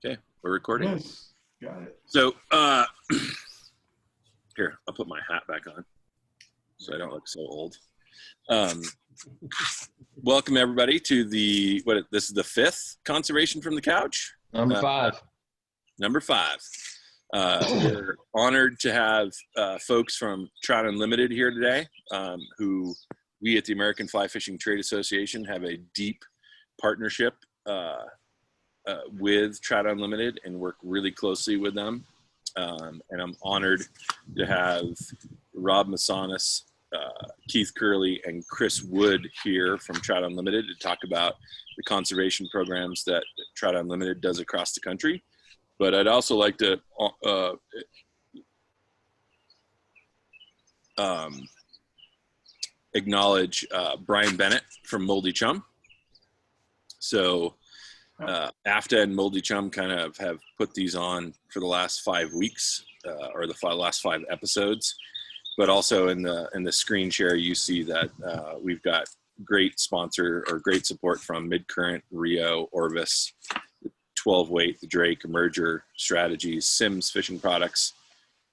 Okay, we're recording. Yes, got it. So, here, I'll put my hat back on so I don't look so old. Welcome everybody to this is the fifth Conservation from the Couch. Number five. Number five. We're honored to have folks from Trout Unlimited here today, who we at the American Fly Fishing Trade Association have a deep partnership with Trout Unlimited and work really closely with them. And I'm honored to have Rob Massanis, Keith Curley, and Chris Wood here from Trout Unlimited to talk about the conservation programs that Trout Unlimited does across the country. But I'd also like to acknowledge Brian Bennett from Moldy Chum. So AFTA and Moldy Chum kind of have put these on for the last 5 weeks, or the last 5 episodes. But also in the screen share, you see that we've got great sponsor or great support from Midcurrent, Rio, Orvis, 12 Weight, the Drake, Emerger Strategies, Sims Fishing Products,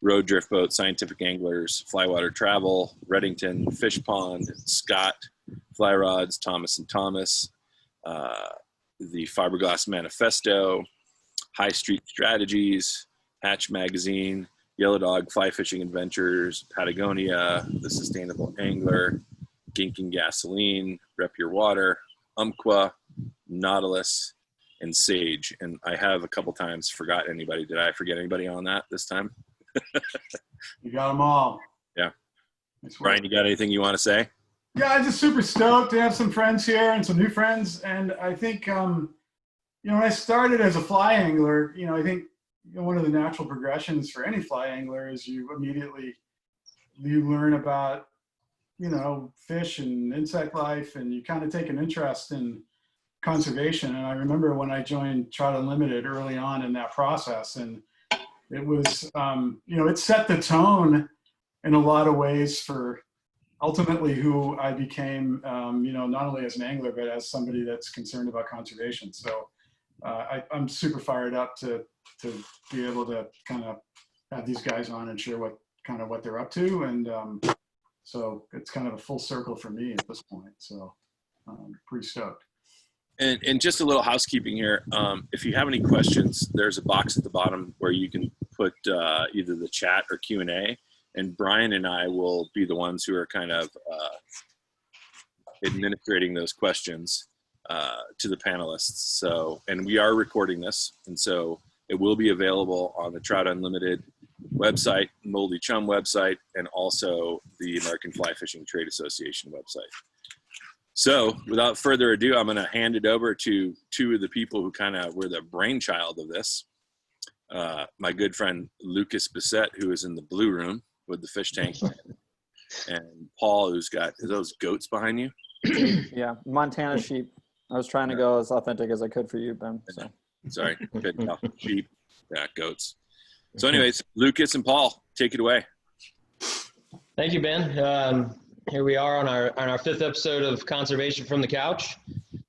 Road Drift Boat, Scientific Anglers, Flywater Travel, Reddington, Fish Pond, Scott, Fly Rods, Thomas & Thomas, the Fiberglass Manifesto, High Street Strategies, Hatch Magazine, Yellow Dog Fly Fishing Adventures, Patagonia, The Sustainable Angler, Gink and Gasoline, Rep Your Water, Umpqua, Nautilus, and Sage. And I have a couple times forgot anybody. Did I forget anybody on that this time? You got them all. Yeah. Brian, you got anything you want to say? Yeah, I'm just super stoked to have some friends here and some new friends. And I think, when I started as a fly angler, I think one of the natural progressions for any fly angler is you learn about, fish and insect life, and you kind of take an interest in conservation. And I remember when I joined Trout Unlimited early on in that process, and it was, it set the tone in a lot of ways for ultimately who I became, not only as an angler, but as somebody that's concerned about conservation. So I'm super fired up to be able to kind of have these guys on and share what they're up to. And so it's kind of a full circle for me at this point. So I'm pretty stoked. And just a little housekeeping here. If you have any questions, there's a box at the bottom where you can put either the chat or Q&A, and Brian and I will be the ones who are kind of administrating those questions to the panelists. So, and we are recording this, and so it will be available on the Trout Unlimited website, Moldy Chum website, and also the American Fly Fishing Trade Association website. So without further ado, I'm going to hand it over to two of the people who kind of were the brainchild of this. My good friend Lucas Bissett, who is in the blue room with the fish tank, and Paul, who's got those goats behind you. Yeah, Montana sheep. I was trying to go as authentic as I could for you, Ben. So. Sorry, good enough. Sheep, yeah, goats. So anyways, Lucas and Paul, take it away. Thank you, Ben. Here we are on our fifth episode of Conservation from the Couch,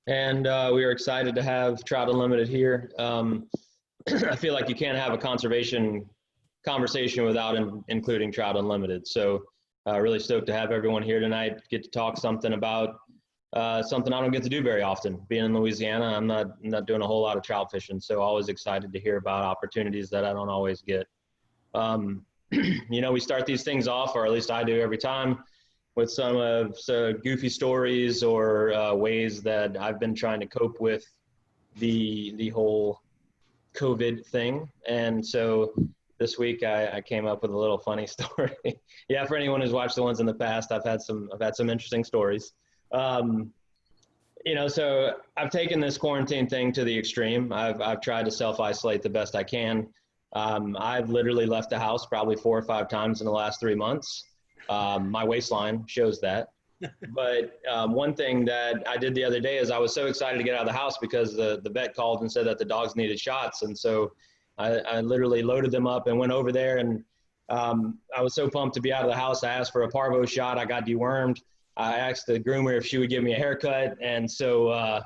and we are excited to have Trout Unlimited here. I feel like you can't have a conservation conversation without including Trout Unlimited. So really stoked to have everyone here tonight, get to talk something about something I don't get to do very often. Being in Louisiana, I'm not doing a whole lot of trout fishing, so always excited to hear about opportunities that I don't always get. We start these things off, or at least I do every time, with some goofy stories or ways that I've been trying to cope with the whole COVID thing. And so this week I came up with a little funny story. Yeah, for anyone who's watched the ones in the past, I've had some interesting stories. So I've taken this quarantine thing to the extreme. I've tried to self-isolate the best I can. I've literally left the house probably 4 or 5 times in the last 3 months. My waistline shows that. But one thing that I did the other day is I was so excited to get out of the house because the vet called and said that the dogs needed shots. And so I literally loaded them up and went over there, and I was so pumped to be out of the house. I asked for a parvo shot. I got dewormed. I asked the groomer if she would give me a haircut. And so, I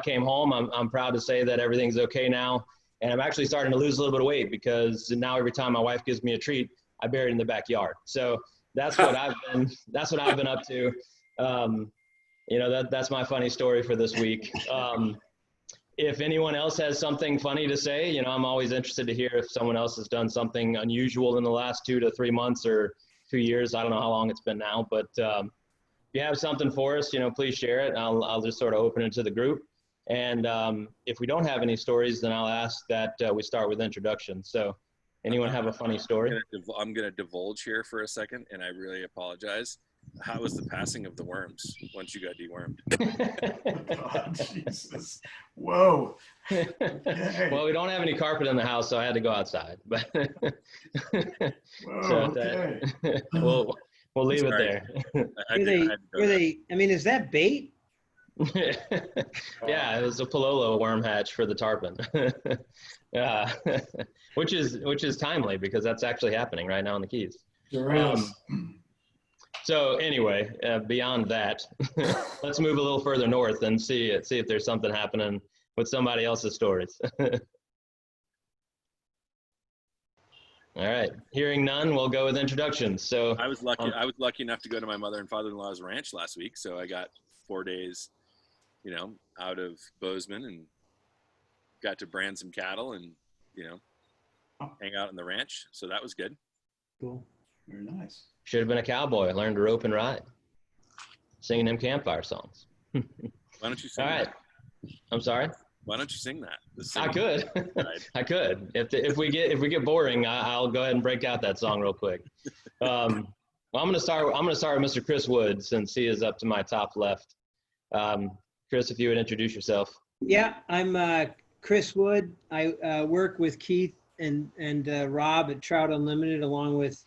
came home. I'm proud to say that everything's okay now. And I'm actually starting to lose a little bit of weight because now every time my wife gives me a treat, I bury it in the backyard. So that's what that's what I've been up to. You know, that's my funny story for this week. If anyone else has something funny to say, you know, I'm always interested to hear if someone else has done something unusual in the last 2 to 3 months or 2 years. I don't know how long it's been now, but if you have something for us, you know, please share it. I'll just sort of open it to the group. And if we don't have any stories, then I'll ask that we start with introductions. So anyone have a funny story? I'm going to divulge here for a second, and I really apologize. How was the passing of the worms once you got dewormed? God, Jesus. Whoa. Okay. Well, we don't have any carpet in the house, so I had to go outside. But Whoa, okay. we'll leave it there. I mean, is that bait? Yeah, it was a Palolo worm hatch for the tarpon. Yeah, which is timely because that's actually happening right now in the Keys. Sure is. So anyway, beyond that, let's move a little further north and see if there's something happening with somebody else's stories. All right, hearing none, we'll go with introductions. So I was lucky enough to go to my mother and father-in-law's ranch last week, so I got 4 days, you know, out of Bozeman and got to brand some cattle and, you know, hang out on the ranch. So that was good. Cool. Very nice. Should have been a cowboy, learned to rope and ride, singing them campfire songs. Why don't you sing All right. that? I'm sorry? Why don't you sing that? I could. I could. If we get boring, I'll go ahead and break out that song real quick. Well, I'm gonna start with Mr. Chris Wood since he is up to my top left. Chris, if you would introduce yourself. Yeah, I'm Chris Wood. I work with Keith and Rob at Trout Unlimited, along with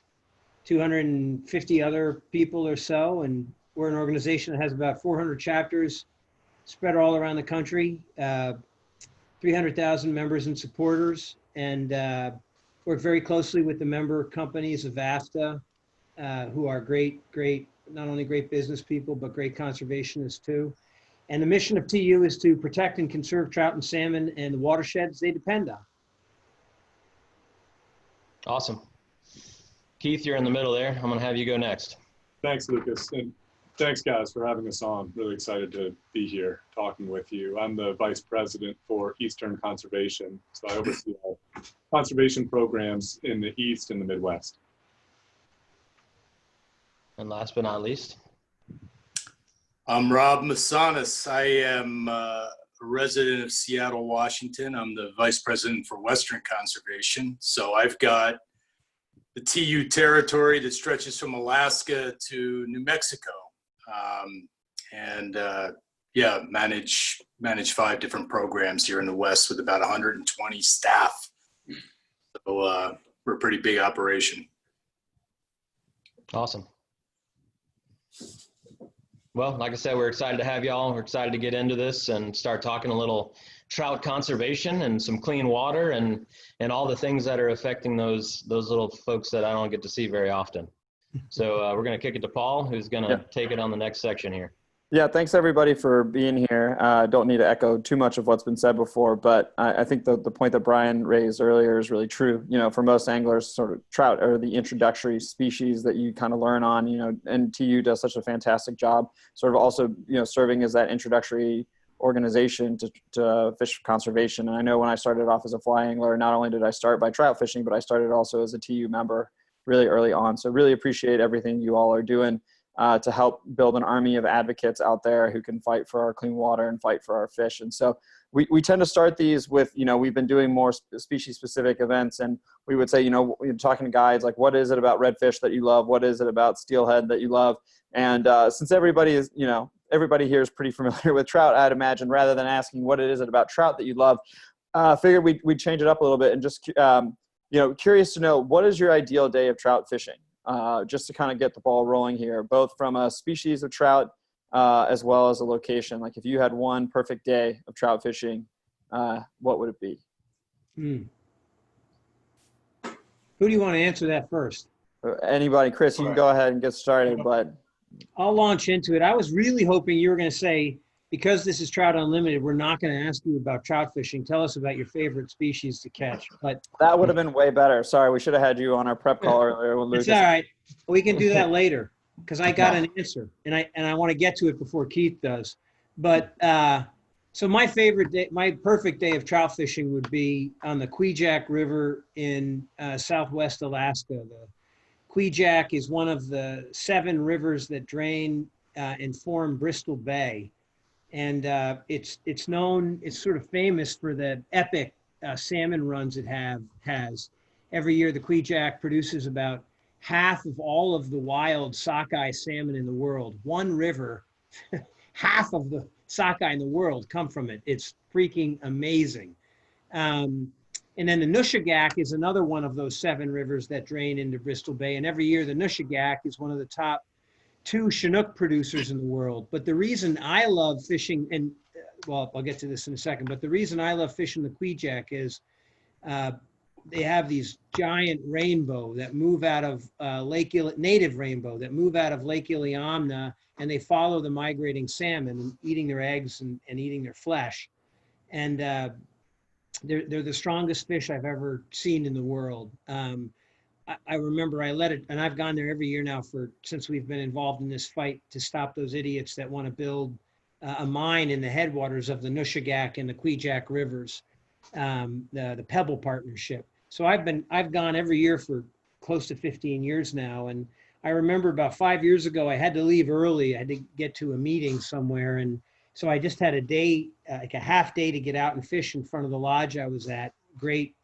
250 other people or so, and we're an organization that has about 400 chapters spread all around the country, 300,000 members and supporters, and work very closely with the member companies of AFTA, who are great, not only great business people, but great conservationists too. And the mission of TU is to protect and conserve trout and salmon and the watersheds they depend on. Awesome. Keith, you're in the middle there. I'm going to have you go next. Thanks, Lucas. And thanks, guys, for having us on. Really excited to be here talking with you. I'm the Vice President for Eastern Conservation. So I oversee all conservation programs in the East and the Midwest. And last but not least. I'm Rob Masanis. I am a resident of Seattle, Washington. I'm the Vice President for Western Conservation. So I've got the TU territory that stretches from Alaska to New Mexico, yeah, manage 5 different programs here in the West with about 120 staff. So we're a pretty big operation. Awesome. Well, like I said, we're excited to have y'all. We're excited to get into this and start talking a little trout conservation and some clean water and all the things that are affecting those little folks that I don't get to see very often. So we're going to kick it to Paul, who's going to take it on the next section here. Yeah, thanks everybody for being here. Don't need to echo too much of what's been said before, but I think the point that Brian raised earlier is really true. You know, for most anglers, sort of trout are the introductory species that you kind of learn on, you know, and TU does such a fantastic job sort of also, you know, serving as that introductory organization to fish conservation. And I know when I started off as a fly angler, not only did I start by trout fishing, but I started also as a TU member really early on. So really appreciate everything you all are doing to help build an army of advocates out there who can fight for our clean water and fight for our fish. And so we tend to start these with, you know, we've been doing more species specific events, and we would say, you know, we're talking to guides, like, what is it about redfish that you love? What is it about steelhead that you love? And since everybody is, you know, everybody here is pretty familiar with trout, I'd imagine, rather than asking what it is about trout that you love, figured we'd change it up a little bit and just, you know, curious to know, what is your ideal day of trout fishing? Just to kind of get the ball rolling here, both from a species of trout as well as a location. Like if you had one perfect day of trout fishing, what would it be? Who do you want to answer that first? Anybody. Chris, you can go ahead and get started, but I'll launch into it. I was really hoping you were going to say because this is Trout Unlimited, we're not going to ask you about trout fishing. Tell us about your favorite species to catch. But That would have been way better. Sorry, we should have had you on our prep call earlier with it's Lucas. all right. We can do that later because I got an answer, and I want to get to it before Keith does. But so my favorite day, my perfect day of trout fishing would be on the Kvichak River in Southwest Alaska. The Kvichak is one of the 7 rivers that drain and form Bristol Bay. And it's known, it's sort of famous for the epic salmon runs it has. Every year, the Kvichak produces about half of all of the wild sockeye salmon in the world. One river, half of the sockeye in the world come from it. It's freaking amazing. And then the Nushagak is another one of those 7 rivers that drain into Bristol Bay. And every year, the Nushagak is one of the top 2 Chinook producers in the world. But the reason I love fishing, and well, I'll get to this in a second, but the reason I love fishing the Kvichak is they have these giant rainbow that move out of native rainbow that move out of Lake Iliamna, and they follow the migrating salmon and eating their eggs and eating their flesh. And they're the strongest fish I've ever seen in the world. I remember I let it, and I've gone there every year now since we've been involved in this fight to stop those idiots that want to build a mine in the headwaters of the Nushagak and the Kvichak rivers, the Pebble Partnership. So I've gone every year for close to 15 years now. And I remember about 5 years ago, I had to leave early. I had to get to a meeting somewhere. And so I just had a day, like a half day to get out and fish in front of the lodge I was at. Great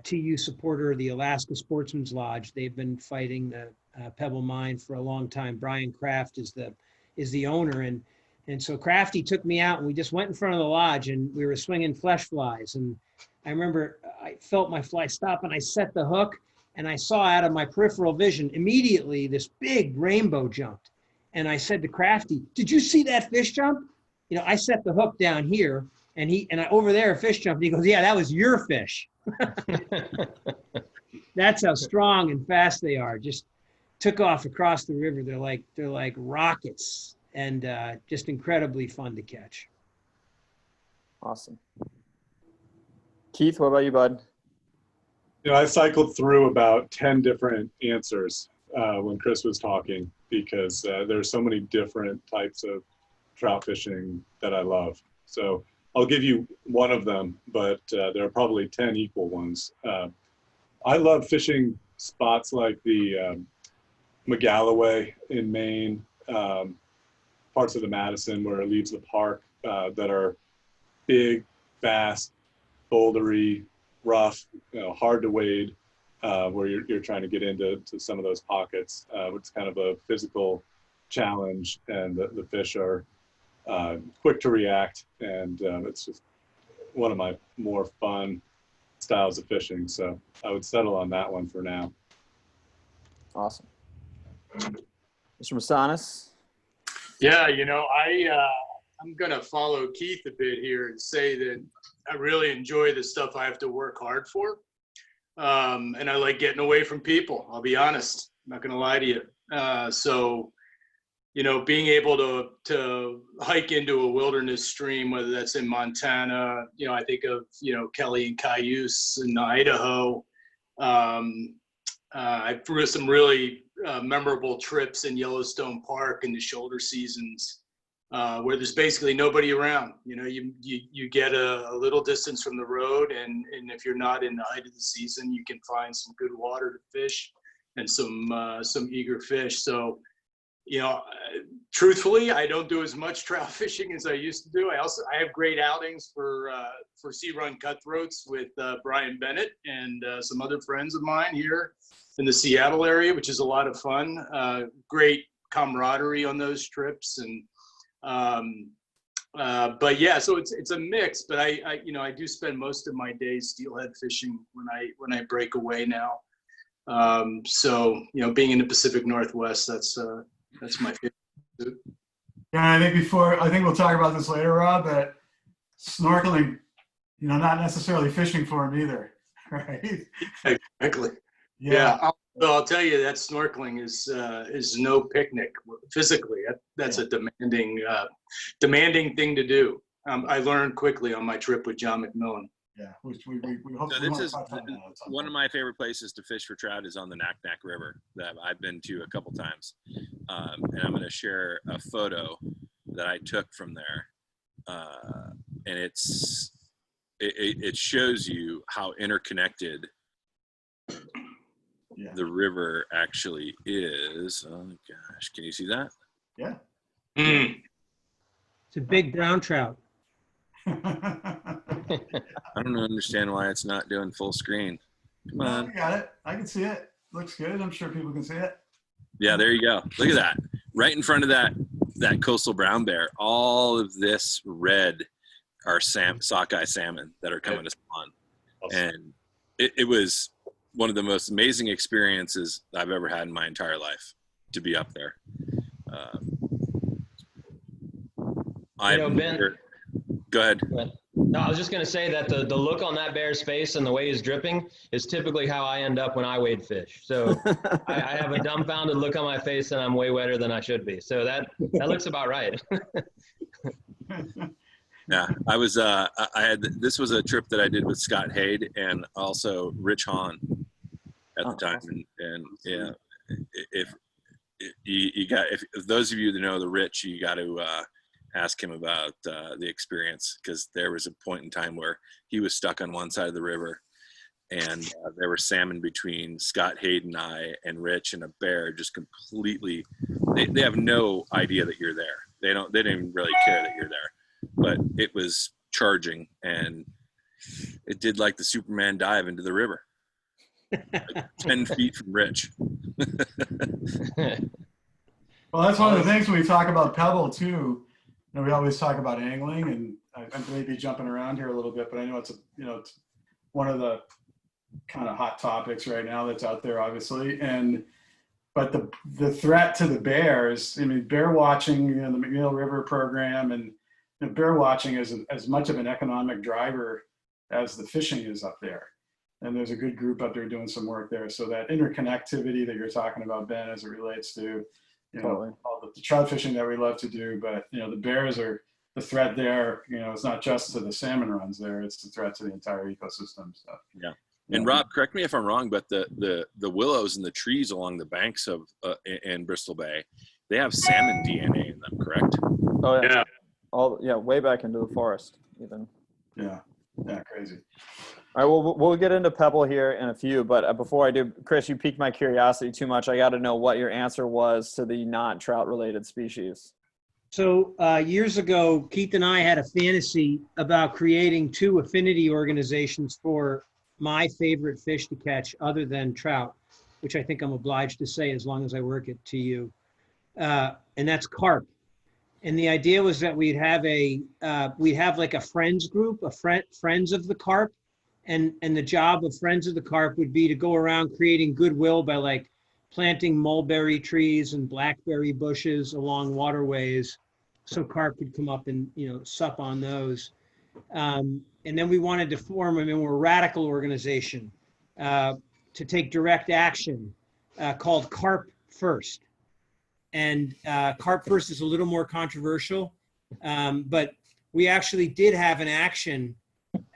TU supporter of the Alaska Sportsman's Lodge. They've been fighting the Pebble Mine for a long time. Brian Kraft is the owner. And so Crafty took me out and we just went in front of the lodge and we were swinging flesh flies. And I remember I felt my fly stop and I set the hook and I saw out of my peripheral vision immediately this big rainbow jumped. And I said to Crafty, "Did you see that fish jump?" You know, I set the hook down here and I over there a fish jumped. And he goes, "Yeah, that was your fish." That's how strong and fast they are. Just took off across the river. They're like rockets, and just incredibly fun to catch. Awesome. Keith, what about you, bud? You know, I cycled through about 10 different answers when Chris was talking because there's so many different types of trout fishing that I love. So I'll give you one of them, but there are probably 10 equal ones. I love fishing spots like the McGalloway in Maine, parts of the Madison where it leaves the park that are big, fast, bouldery, rough, hard to wade, where you're trying to get into some of those pockets. It's kind of a physical challenge, and the fish are quick to react, and it's just one of my more fun styles of fishing. So I would settle on that one for now. Awesome. Mr. Masanis? Yeah, I'm going to follow Keith a bit here and say that I really enjoy the stuff I have to work hard for. And I like getting away from people, I'll be honest. I'm not going to lie to you. So, being able to hike into a wilderness stream, whether that's in Montana, I think of, Kelly and Cayuse in Idaho. I threw some really memorable trips in Yellowstone Park in the shoulder seasons, where there's basically nobody around. You get a little distance from the road, and if you're not in the height of the season, you can find some good water to fish and some eager fish. So, truthfully, I don't do as much trout fishing as I used to do. I have great outings for sea run cutthroats with Brian Bennett and some other friends of mine here in the Seattle area, which is a lot of fun. Great camaraderie on those trips, and but yeah, so it's a mix. But I do spend most of my days steelhead fishing when I break away now. So being in the Pacific Northwest, that's my favorite. Yeah, I think we'll talk about this later, Rob, that snorkeling, not necessarily fishing for them either, right? Exactly. Yeah. So I'll tell you that snorkeling is no picnic physically. That's a demanding thing to do. I learned quickly on my trip with John McMillan. Yeah, we hope So we this want is to touch on that at some one of point. my favorite places to fish for trout is on the Naknek River that I've been to a couple times. And I'm going to share a photo that I took from there. And it shows you how interconnected Yeah. the river actually is. Oh gosh, can you see that? Yeah. It's a big brown trout. I don't understand why it's not doing full screen. Come No, on. I got it. I can see it. Looks good. I'm sure people can see it. Yeah, there you go. Look at that. Right in front of that coastal brown bear. All of this red are sockeye salmon that are coming to spawn. And it was one of the most amazing experiences I've ever had in my entire life to be up there. Ben, go ahead. No, I was just going to say that the look on that bear's face and the way he's dripping is typically how I end up when I wade fish. So I have a dumbfounded look on my face and I'm way wetter than I should be. So that looks about right. Yeah, I was. This was a trip that I did with Scott Haid and also Rich Hahn at the time, and yeah, if those of you that know the Rich, you got to ask him about the experience, because there was a point in time where he was stuck on one side of the river, and there were salmon between Scott Haid and I and Rich, and a bear just completely. They have no idea that you're there. They don't even really care that you're there. But it was charging, and it did like the Superman dive into the river, like 10 feet from Rich. Well, that's one of the things when we talk about Pebble too. You know, we always talk about angling, and I may be jumping around here a little bit, but I know it's it's one of the kind of hot topics right now that's out there, obviously. But the threat to the bears. I mean, bear watching, the McNeil River program, and bear watching is as much of an economic driver as the fishing is up there. And there's a good group up there doing some work there. So that interconnectivity that you're talking about, Ben, as it relates to, all the trout fishing that we love to do, but, the bears are the threat there. It's not just to the salmon runs there, it's the threat to the entire ecosystem. So, yeah. And Rob, correct me if I'm wrong, but the willows and the trees along the banks of in Bristol Bay, they have salmon DNA in them, correct? Oh yeah. Way back into the forest even. Yeah, crazy. All right, well, we'll get into Pebble here in a few, but before I do, Chris, you piqued my curiosity too much. I got to know what your answer was to the not trout related species. So years ago, Keith and I had a fantasy about creating 2 affinity organizations for my favorite fish to catch other than trout, which I think I'm obliged to say as long as I work at TU. And that's carp. And the idea was that we'd have like a friends group, friends of the carp. And the job of friends of the carp would be to go around creating goodwill by like planting mulberry trees and blackberry bushes along waterways, so carp could come up and sup on those. And then we wanted to form a more radical organization to take direct action called Carp First. And Carp First is a little more controversial, but we actually did have an action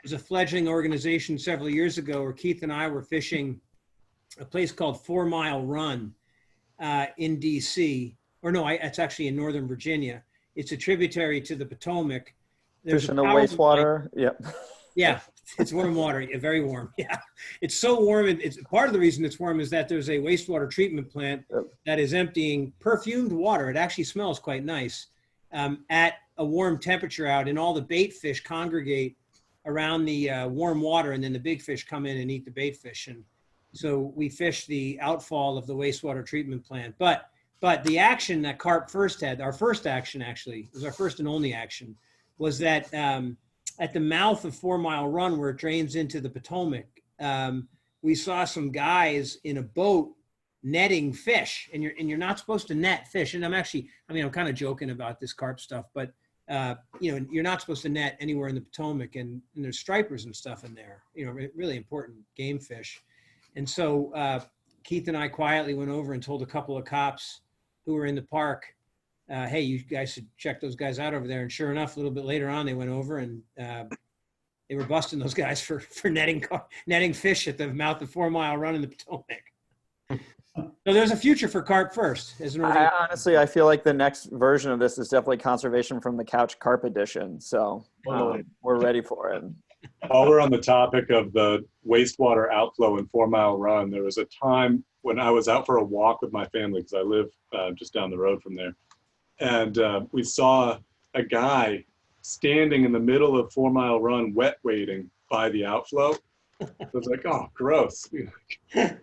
as a fledgling organization several years ago where Keith and I were fishing a place called 4 Mile Run in DC, or no, it's actually in Northern Virginia. It's a tributary to the Potomac. Fish in the wastewater. Yep. Yeah, it's warm water, very warm. Yeah, it's so warm. It's part of the reason it's warm is that there's a wastewater treatment plant that is emptying perfumed water. It actually smells quite nice at a warm temperature out, and all the bait fish congregate around the warm water, and then the big fish come in and eat the bait fish. And so we fish the outfall of the wastewater treatment plant. But the action that Carp First had, our first action actually, was our first and only action, was that at the mouth of 4 Mile Run, where it drains into the Potomac, we saw some guys in a boat netting fish, and you're not supposed to net fish. And I'm kind of joking about this carp stuff, but you're not supposed to net anywhere in the Potomac, and there's stripers and stuff in there, really important game fish. And so Keith and I quietly went over and told a couple of cops who were in the park, hey, you guys should check those guys out over there. And sure enough, a little bit later on, they went over and they were busting those guys for netting fish at the mouth of 4 Mile Run in the Potomac. So there's a future for carp first. Honestly, I feel like the next version of this is definitely conservation from the couch carp edition. So we're ready for it. While we're on the topic of the wastewater outflow in 4 Mile Run, there was a time when I was out for a walk with my family because I live just down the road from there. And we saw a guy standing in the middle of 4 Mile Run wet wading by the outflow. I was like, oh, gross.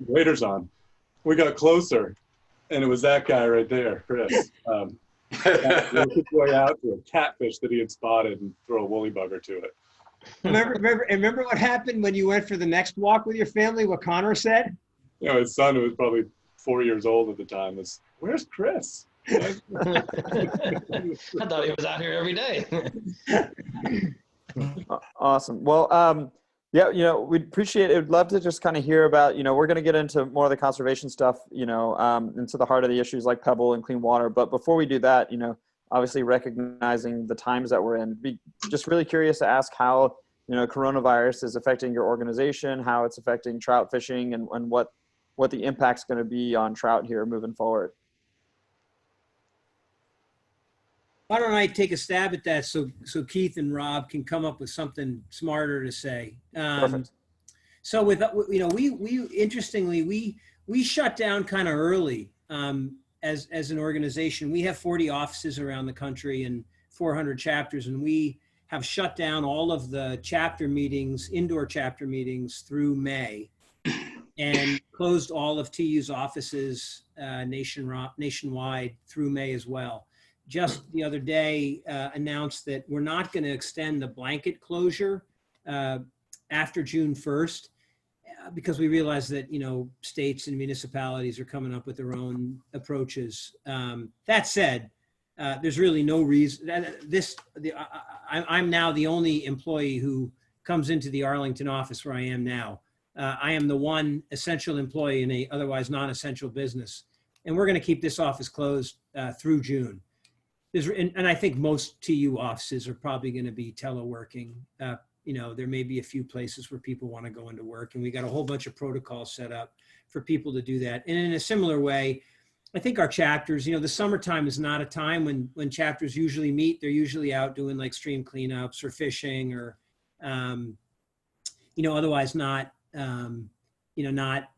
Waders on. We got closer, and it was that guy right there, Chris. Worked his way out to a catfish that he had spotted and throw a woolly bugger to it. Remember what happened when you went for the next walk with your family, what Connor said? You know, his son, who was probably 4 years old at the time, was, where's Chris? I thought he was out here every day. Awesome. Well, yeah, you know, we'd appreciate it. We'd love to just kind of hear about, you know, we're going to get into more of the conservation stuff, you know, into the heart of the issues like Pebble and clean water. But before we do that, you know, obviously recognizing the times that we're in, be just really curious to ask how, you know, coronavirus is affecting your organization, how it's affecting trout fishing, and what the impact's going to be on trout here moving forward. Why don't I take a stab at that so Keith and Rob can come up with something smarter to say. Perfect. So with, you know, we interestingly, we shut down kind of early as an organization. We have 40 offices around the country and 400 chapters, and we have shut down all of the chapter meetings, indoor chapter meetings through May, and closed all of TU's offices nationwide through May as well. Just the other day announced that we're not going to extend the blanket closure after June 1st because we realize that, you know, states and municipalities are coming up with their own approaches. That said, there's really no reason. I'm now the only employee who comes into the Arlington office where I am now. I am the one essential employee in a otherwise non-essential business. And we're going to keep this office closed through June. And I think most TU offices are probably going to be teleworking. You know, there may be a few places where people want to go into work, and we got a whole bunch of protocols set up for people to do that. And in a similar way, I think our chapters, you know, the summertime is not a time when chapters usually meet. They're usually out doing like stream cleanups or fishing or, you know, otherwise not, you know, not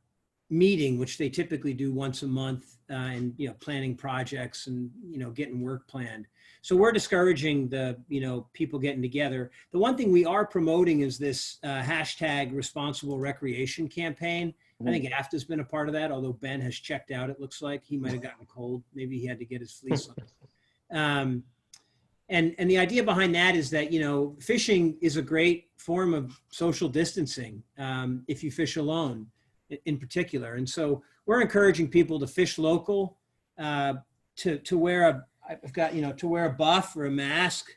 meeting, which they typically do once a month, and, you know, planning projects and, you know, getting work planned. So we're discouraging the, you know, people getting together. The one thing we are promoting is this hashtag responsible recreation campaign. I think AFTA's been a part of that, although Ben has checked out, it looks like. He might have gotten a cold. Maybe he had to get his fleece on. And the idea behind that is that, you know, fishing is a great form of social distancing if you fish alone in particular. And so we're encouraging people to fish local, to wear to wear a buff or a mask.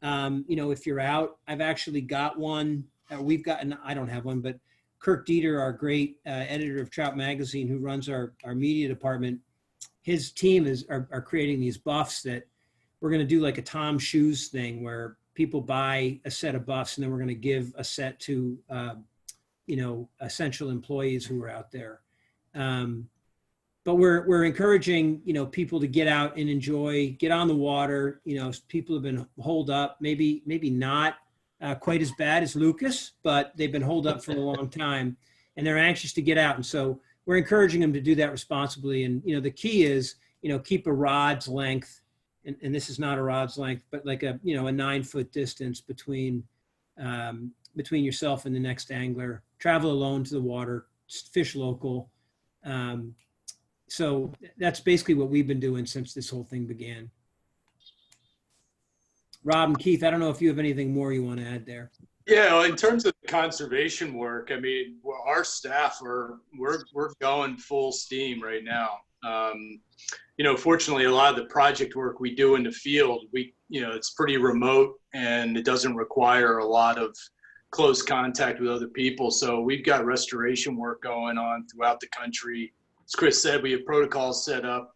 You know, if you're out, I've actually got one. We've gotten, I don't have one, but Kirk Dieter, our great editor of Trout Magazine, who runs our media department, his team are creating these buffs that we're going to do like a Tom Shoes thing where people buy a set of buffs and then we're going to give a set to, you know, essential employees who are out there. But we're encouraging, you know, people to get out and enjoy, get on the water. You know, people have been holed up, maybe not quite as bad as Lucas, but they've been holed up for a long time and they're anxious to get out. And so we're encouraging them to do that responsibly. And, you know, the key is, you know, keep a rod's length, and this is not a rod's length, but like a, you know, a 9-foot distance between yourself and the next angler. Travel alone to the water, fish local. So that's basically what we've been doing since this whole thing began. Rob and Keith, I don't know if you have anything more you want to add there. Yeah, well, in terms of conservation work, I mean, our staff we're going full steam right now. You know, fortunately, a lot of the project work we do in the field, you know, it's pretty remote and it doesn't require a lot of close contact with other people. So we've got restoration work going on throughout the country as Chris said, we have protocols set up.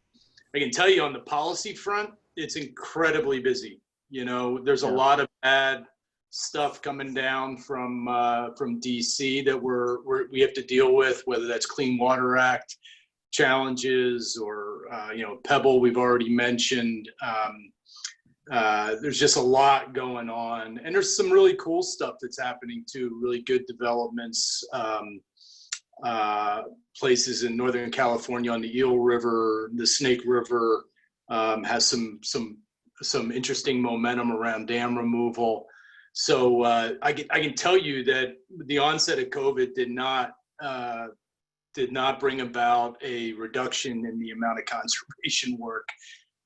I can tell you on the policy front, it's incredibly busy. You know, there's a lot of bad stuff coming down from DC that we have to deal with, whether that's Clean Water Act challenges or, Pebble we've already mentioned. There's just a lot going on, and there's some really cool stuff that's happening too, really good developments. Places in Northern California on the Eel River, the Snake River has some interesting momentum around dam removal. So I can tell you that the onset of COVID did not bring about a reduction in the amount of conservation work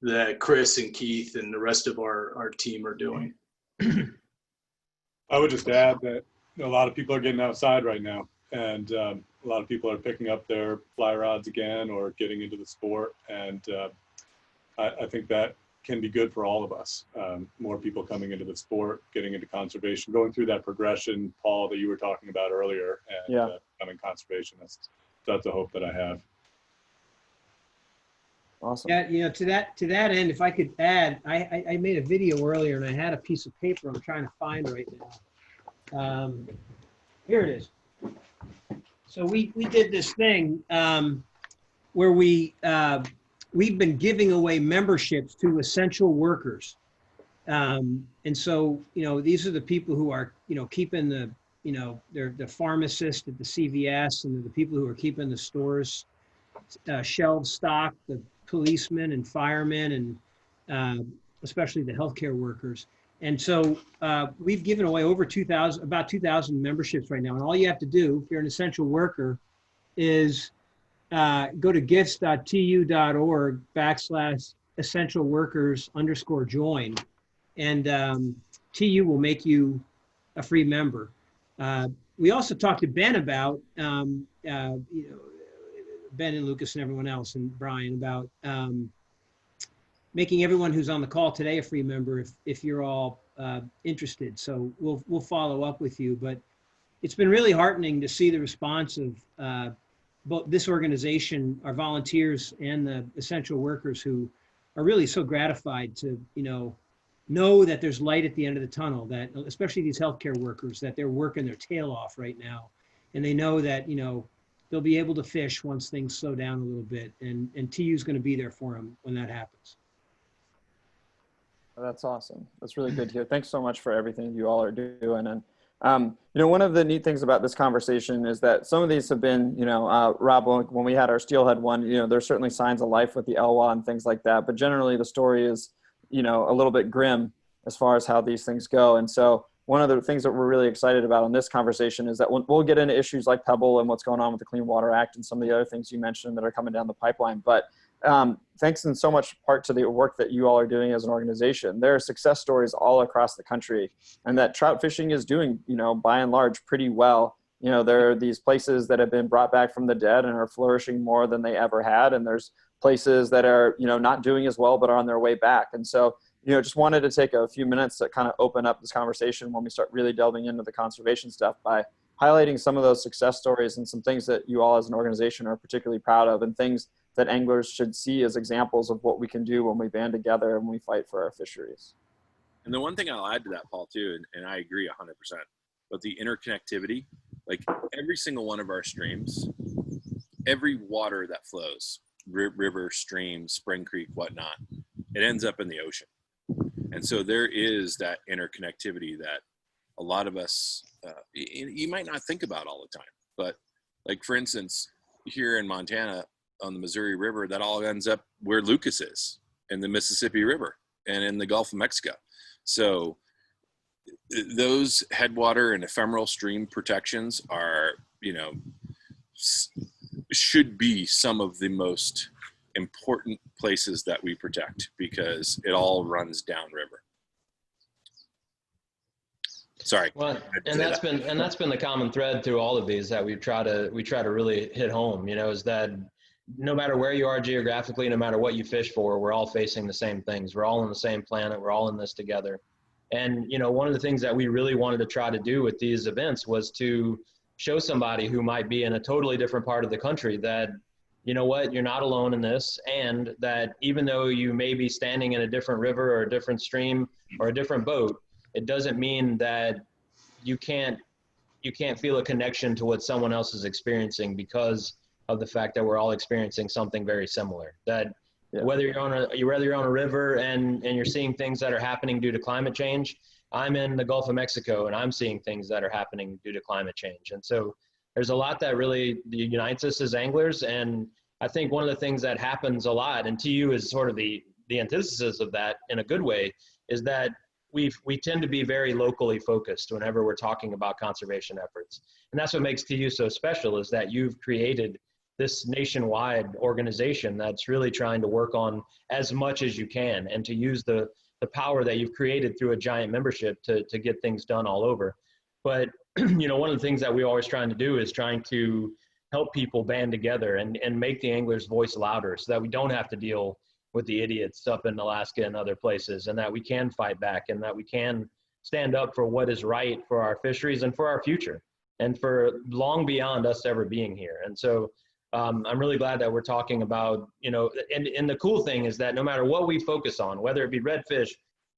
that Chris and Keith and the rest of our team are doing. I would just add that a lot of people are getting outside right now, and a lot of people are picking up their fly rods again or getting into the sport, and I think that can be good for all of us. More people coming into the sport, getting into conservation, going through that progression, Paul, that you were talking about earlier, and becoming conservationists. That's a hope that I have. Awesome. Yeah, to that end, if I could add, I made a video earlier and I had a piece of paper I'm trying to find right now. Here it is. So we did this thing where we've been giving away memberships to essential workers. And so, these are the people who are, keeping the, they're the pharmacists at the CVS, and they're the people who are keeping the stores shelves stocked, the policemen and firemen, and especially the healthcare workers. And so we've given away over about 2,000 memberships right now. And all you have to do, if you're an essential worker, is go to gifts.tu.org/essentialworkers_join. And TU will make you a free member. We also talked to Ben about, Ben and Lucas and everyone else and Brian about making everyone who's on the call today a free member if you're all interested. So we'll follow up with you, but it's been really heartening to see the response of both this organization, our volunteers, and the essential workers who are really so gratified to know that there's light at the end of the tunnel, that especially these healthcare workers, that they're working their tail off right now, and they know that they'll be able to fish once things slow down a little bit, and TU is going to be there for them when that happens. That's awesome. That's really good to hear. Thanks so much for everything you all are doing. And one of the neat things about this conversation is that some of these have been, Rob, when we had our steelhead one, there's certainly signs of life with the elwha and things like that. But generally the story is, a little bit grim as far as how these things go. And so one of the things that we're really excited about in this conversation is that we'll get into issues like Pebble and what's going on with the Clean Water Act and some of the other things you mentioned that are coming down the pipeline. But thanks in so much part to the work that you all are doing as an organization. There are success stories all across the country, and that trout fishing is doing, by and large, pretty well. There are these places that have been brought back from the dead and are flourishing more than they ever had. And there's places that are, not doing as well, but are on their way back. And so, just wanted to take a few minutes to kind of open up this conversation when we start really delving into the conservation stuff by highlighting some of those success stories and some things that you all as an organization are particularly proud of, and things that anglers should see as examples of what we can do when we band together and we fight for our fisheries. And the one thing I'll add to that, Paul, too, and I agree 100%, but the interconnectivity, like every single one of our streams, every water that flows, river, stream, spring creek, whatnot, it ends up in the ocean. And so there is that interconnectivity that a lot of us, you might not think about all the time, but like, for instance, here in Montana on the Missouri River, that all ends up where Lucas is, in the Mississippi River and in the Gulf of Mexico. So those headwater and ephemeral stream protections are, should be some of the most important places that we protect, because it all runs downriver. Sorry. Well, and that's been the common thread through all of these that we try to really hit home, is that no matter where you are geographically, no matter what you fish for, we're all facing the same things. We're all on the same planet. We're all in this together. And, one of the things that we really wanted to try to do with these events was to show somebody who might be in a totally different part of the country that, you know what, you're not alone in this, and that even though you may be standing in a different river or a different stream or a different boat, it doesn't mean that you can't feel a connection to what someone else is experiencing because of the fact that we're all experiencing something very similar. That whether you're on a river and you're seeing things that are happening due to climate change, I'm in the Gulf of Mexico and I'm seeing things that are happening due to climate change. And so there's a lot that really unites us as anglers. And I think one of the things that happens a lot, and TU is sort of the antithesis of that in a good way, is that we tend to be very locally focused whenever we're talking about conservation efforts. And that's what makes TU so special, is that you've created this nationwide organization that's really trying to work on as much as you can and to use the power that you've created through a giant membership to get things done all over. But, you know, one of the things that we're always trying to do is trying to help people band together and make the angler's voice louder so that we don't have to deal with the idiots up in Alaska and other places, and that we can fight back and that we can stand up for what is right for our fisheries and for our future and for long beyond us ever being here. And so I'm really glad that we're talking about, you know, and the cool thing is that no matter what we focus on, whether it be redfish,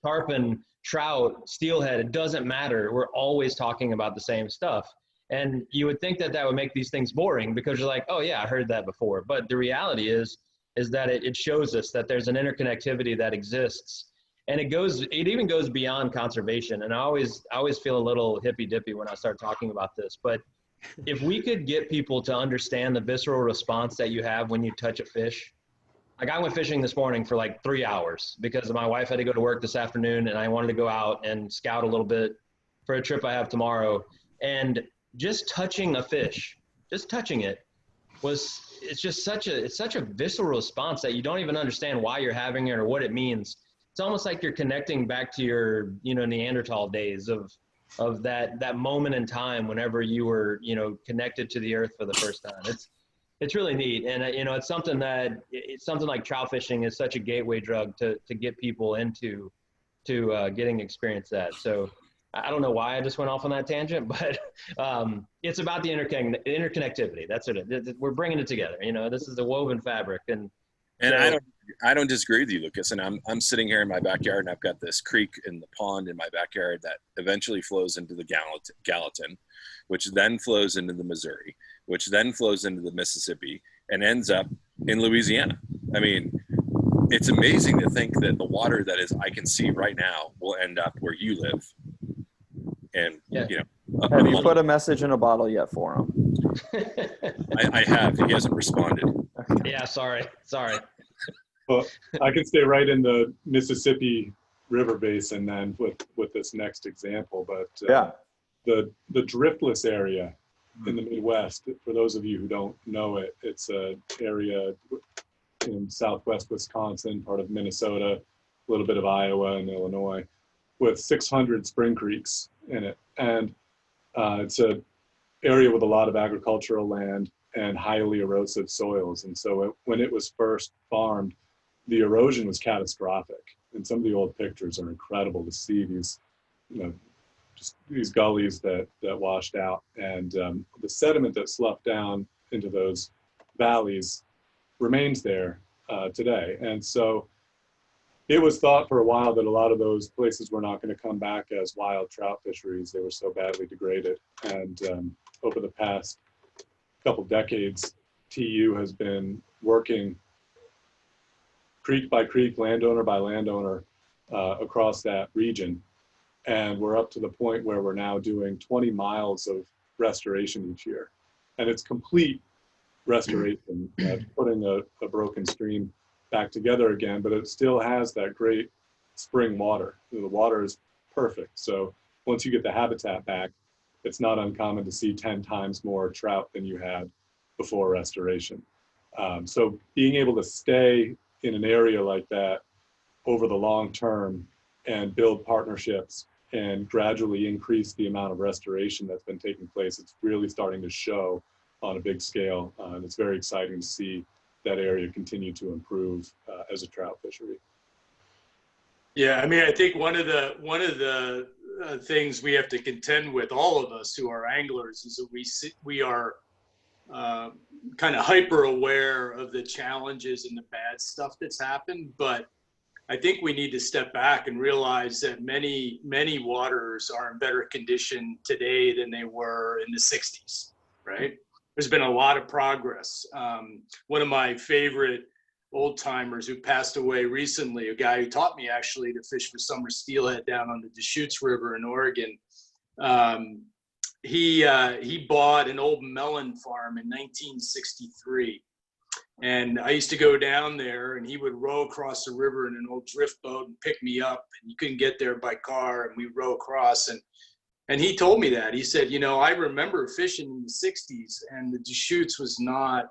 tarpon, trout, steelhead, it doesn't matter. We're always talking about the same stuff. And you would think that that would make these things boring because you're like, oh yeah, I heard that before. But the reality is that it shows us that there's an interconnectivity that exists. And it even goes beyond conservation. And I always feel a little hippy dippy when I start talking about this, but if we could get people to understand the visceral response that you have when you touch a fish. Like, I went fishing this morning for like 3 hours because my wife had to go to work this afternoon and I wanted to go out and scout a little bit for a trip I have tomorrow. And just touching a fish, just touching it it's such a visceral response that you don't even understand why you're having it or what it means. It's almost like you're connecting back to your, you know, Neanderthal days of that moment in time whenever you were, you know, connected to the earth for the first time. It's really neat. And, you know, it's something like trout fishing is such a gateway drug to get people into getting to experience that. So I don't know why I just went off on that tangent, but it's about the interconnectivity. That's it. We're bringing it together. You know, this is a woven fabric. And so, I don't disagree with you, Lucas. And I'm sitting here in my backyard, and I've got this creek in the pond in my backyard that eventually flows into the Gallatin, which then flows into the Missouri, which then flows into the Mississippi, and ends up in Louisiana. I mean, it's amazing to think that the water that I can see right now will end up where you live. And you know, have you put a message in a bottle yet for him? I have. He hasn't responded. Yeah, sorry. Well, I can stay right in the Mississippi River basin then with this next example, but the driftless area in the Midwest, for those of you who don't know it, it's an area in southwest Wisconsin, part of Minnesota, a little bit of Iowa and Illinois, with 600 spring creeks in it. And it's an area with a lot of agricultural land and highly erosive soils. And so when it was first farmed, the erosion was catastrophic. And some of the old pictures are incredible to see these, you know, just these gullies that washed out. And the sediment that sloughed down into those valleys remains there today. And so it was thought for a while that a lot of those places were not going to come back as wild trout fisheries. They were so badly degraded. And over the past couple decades, TU has been working creek by creek, landowner by landowner across that region. And we're up to the point where we're now doing 20 miles of restoration each year. And it's complete restoration, putting a broken stream back together again, but it still has that great spring water. The water is perfect. So once you get the habitat back, it's not uncommon to see 10 times more trout than you had before restoration. So being able to stay in an area like that over the long term and build partnerships and gradually increase the amount of restoration that's been taking place, it's really starting to show on a big scale. And it's very exciting to see that area continue to improve as a trout fishery. Yeah, I mean, I think one of the things we have to contend with, all of us who are anglers, is that we are kind of hyper aware of the challenges and the bad stuff that's happened, but I think we need to step back and realize that many waters are in better condition today than they were in the 60s, right? There's been a lot of progress. One of my favorite old timers who passed away recently, a guy who taught me actually to fish for summer steelhead down on the Deschutes River in Oregon. He bought an old melon farm in 1963. And I used to go down there and he would row across the river in an old drift boat and pick me up. And you couldn't get there by car and we'd row across. And he told me that. He said, you know, I remember fishing in the 60s and the Deschutes was not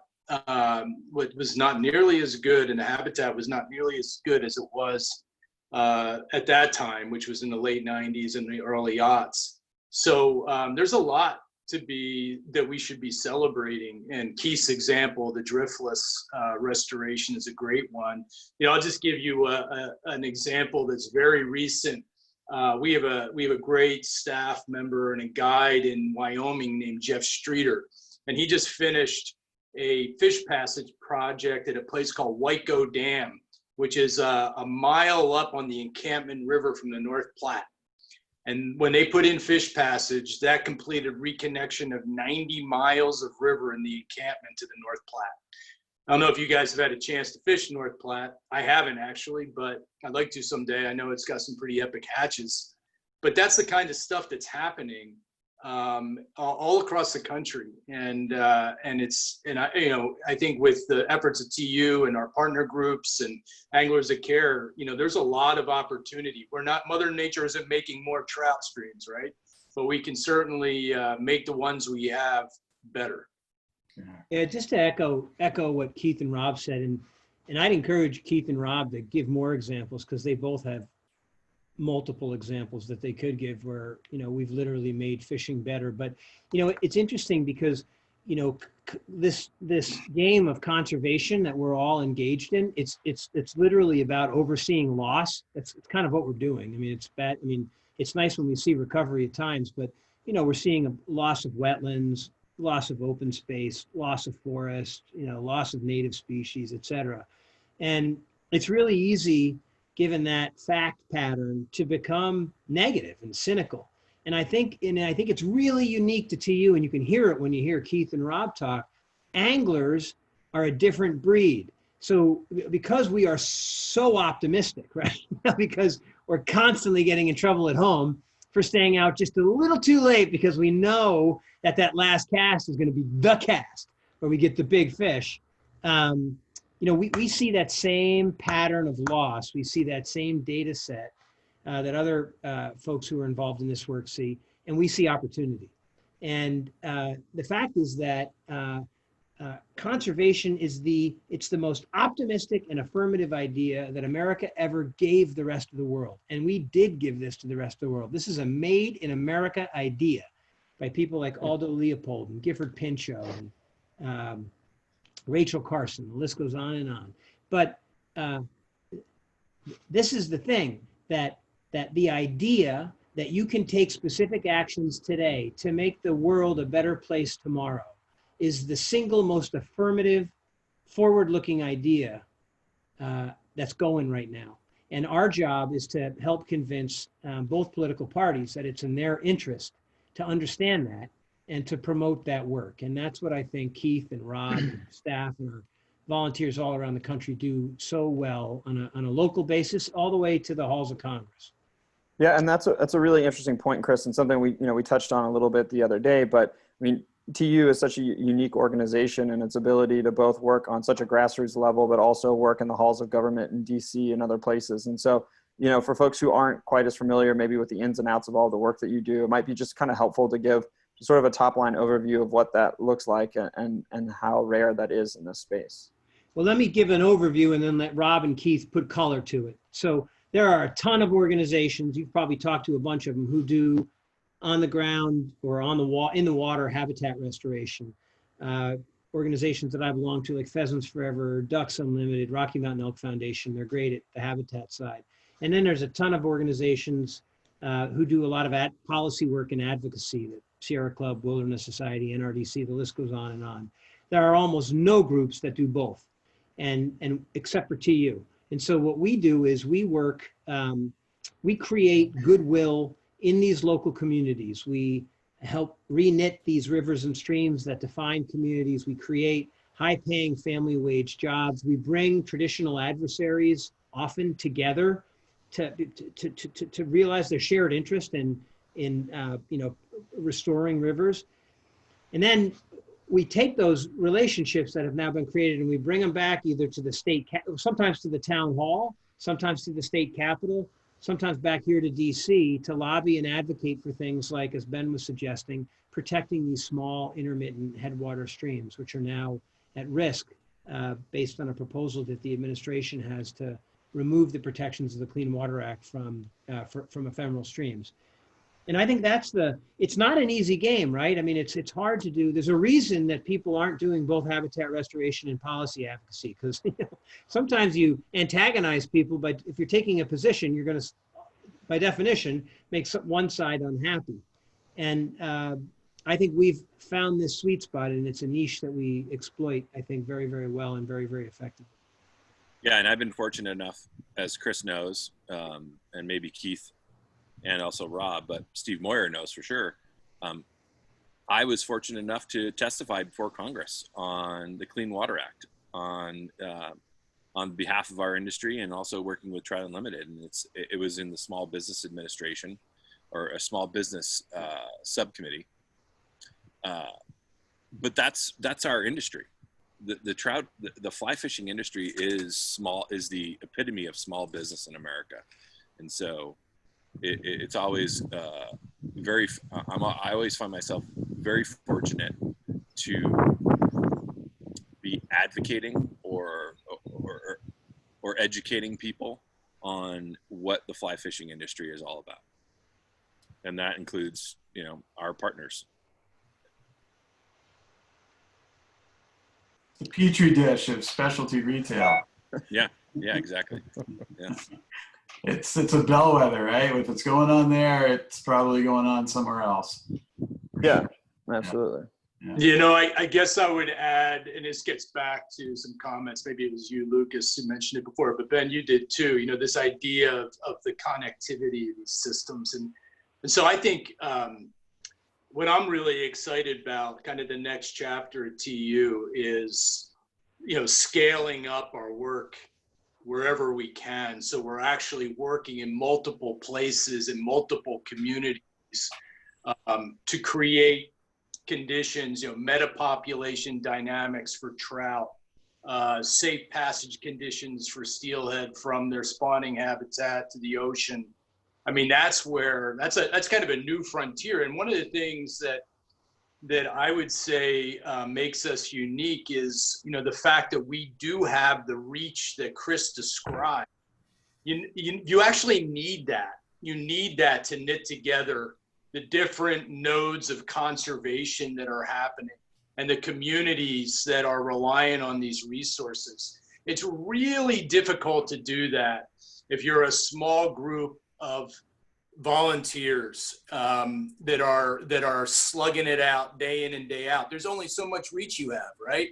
nearly as good, and the habitat was not nearly as good as it was at that time, which was in the late 90s and the early aughts. So there's a lot that we should be celebrating. And Keith's example, the driftless restoration, is a great one. You know, I'll just give you an example that's very recent. We have a great staff member and a guide in Wyoming named Jeff Streeter, and he just finished a fish passage project at a place called Whitego Dam, which is a mile up on the Encampment River from the North Platte. And when they put in fish passage, that completed reconnection of 90 miles of river in the encampment to the North Platte. I don't know if you guys have had a chance to fish North Platte. I haven't actually, but I'd like to someday. I know it's got some pretty epic hatches. But that's the kind of stuff that's happening all across the country. And I think with the efforts of TU and our partner groups and Anglers That Care, you know, there's a lot of opportunity. Mother Nature isn't making more trout streams, right? But we can certainly make the ones we have better. Yeah, just to echo what Keith and Rob said, and I'd encourage Keith and Rob to give more examples, because they both have multiple examples that they could give where, you know, we've literally made fishing better. But, you know, it's interesting because, you know, this game of conservation that we're all engaged in, it's literally about overseeing loss. It's kind of what we're doing. I mean, it's bad. I mean, it's nice when we see recovery at times, but, you know, we're seeing a loss of wetlands, loss of open space, loss of forest, you know, loss of native species, et cetera. And it's really easy, given that fact pattern, to become negative and cynical. And I think it's really unique to TU, and you can hear it when you hear Keith and Rob talk. Anglers are a different breed. So because we are so optimistic, right? Because we're constantly getting in trouble at home for staying out just a little too late, because we know that last cast is going to be the cast where we get the big fish. You know, we see that same pattern of loss. We see that same data set that other folks who are involved in this work see, and we see opportunity. And the fact is that conservation it's the most optimistic and affirmative idea that America ever gave the rest of the world. And we did give this to the rest of the world. This is a made in America idea by people like Aldo Leopold and Gifford Pinchot and Rachel Carson. The list goes on and on. But this is the thing, that the idea that you can take specific actions today to make the world a better place tomorrow is the single most affirmative, forward-looking idea that's going right now. And our job is to help convince both political parties that it's in their interest to understand that and to promote that work. And that's what I think Keith and Rob and staff and our volunteers all around the country do so well on a local basis, all the way to the halls of Congress. Yeah, and that's a really interesting point, Chris, and something we touched on a little bit the other day. But I mean, TU is such a unique organization in its ability to both work on such a grassroots level, but also work in the halls of government in DC and other places. And so, you know, for folks who aren't quite as familiar maybe with the ins and outs of all the work that you do, it might be just kind of helpful to give sort of a top line overview of what that looks like and how rare that is in this space. Well, let me give an overview and then let Rob and Keith put color to it. So there are a ton of organizations, you've probably talked to a bunch of them, who do on the ground or in the water habitat restoration. Organizations that I belong to, like Pheasants Forever, Ducks Unlimited, Rocky Mountain Elk Foundation, they're great at the habitat side. And then there's a ton of organizations who do a lot of policy work and advocacy Sierra Club, Wilderness Society, NRDC, the list goes on and on. There are almost no groups that do both, and except for TU. And so what we do is we work, we create goodwill in these local communities. We help reknit these rivers and streams that define communities. We create high-paying family wage jobs. We bring traditional adversaries often together to realize their shared interest in restoring rivers. And then we take those relationships that have now been created and we bring them back either to the state, sometimes to the town hall, sometimes to the state capitol, sometimes back here to DC to lobby and advocate for things like, as Ben was suggesting, protecting these small intermittent headwater streams, which are now at risk based on a proposal that the administration has to remove the protections of the Clean Water Act from ephemeral streams. And I think it's not an easy game, right? I mean, it's hard to do. There's a reason that people aren't doing both habitat restoration and policy advocacy, because sometimes you antagonize people, but if you're taking a position, you're going to, by definition, make one side unhappy. And I think we've found this sweet spot, and it's a niche that we exploit, I think, very, very well and very, very effective. Yeah, and I've been fortunate enough, as Chris knows, and maybe Keith and also Rob, but Steve Moyer knows for sure. I was fortunate enough to testify before Congress on the Clean Water Act on behalf of our industry, and also working with Trout Unlimited. And it was in the Small Business Administration, or a small business subcommittee. But that's our industry. The fly fishing industry is the epitome of small business in America, and so it's always I always find myself very fortunate to be advocating or educating people on what the fly fishing industry is all about, and that includes our partners. The petri dish of specialty retail. Yeah, exactly. Yeah. It's a bellwether, right? If it's going on there, it's probably going on somewhere else. Yeah, absolutely. Yeah. I guess I would add, and this gets back to some comments, maybe it was you, Lucas, who mentioned it before, but Ben, you did too, this idea of the connectivity of these systems. And so I think what I'm really excited about, kind of the next chapter at TU, is, scaling up our work wherever we can. So we're actually working in multiple places, in multiple communities, to create conditions, metapopulation dynamics for trout, safe passage conditions for steelhead from their spawning habitat to the ocean. I mean, that's kind of a new frontier. And one of the things that I would say makes us unique is, the fact that we do have the reach that Chris described. You actually need that. You need that to knit together the different nodes of conservation that are happening and the communities that are reliant on these resources. It's really difficult to do that if you're a small group of volunteers that are slugging it out day in and day out. There's only so much reach you have, right?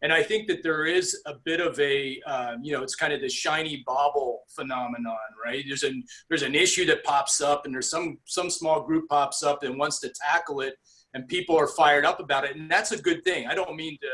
And I think that there is a bit of a, it's kind of the shiny bauble phenomenon, right? There's an issue that pops up, and there's some small group pops up and wants to tackle it, and people are fired up about it, and that's a good thing. I don't mean to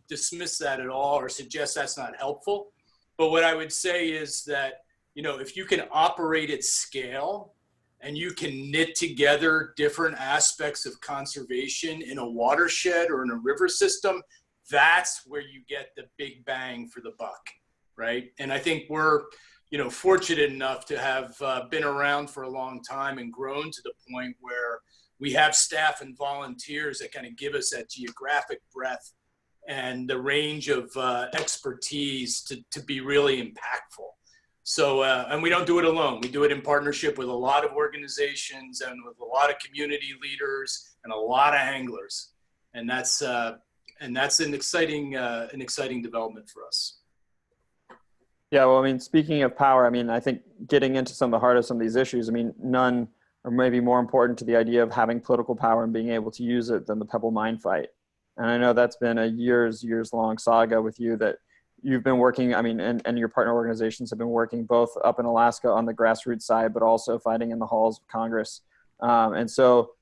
dismiss that at all or suggest that's not helpful, but what I would say is that, if you can operate at scale, and you can knit together different aspects of conservation in a watershed or in a river system, that's where you get the big bang for the buck, right? And I think we're, fortunate enough to have been around for a long time and grown to the point where we have staff and volunteers that kind of give us that geographic breadth and the range of expertise to be really impactful. So, and we don't do it alone. We do it in partnership with a lot of organizations and with a lot of community leaders and a lot of anglers. And that's an exciting development for us. Yeah, well, I mean, speaking of power, I mean, I think getting into some of the heart of some of these issues, I mean, none are maybe more important to the idea of having political power and being able to use it than the Pebble mine fight. And I know that's been a years long saga with you that you've been working, I mean, and your partner organizations have been working both up in Alaska on the grassroots side, but also fighting in the halls of Congress. And so,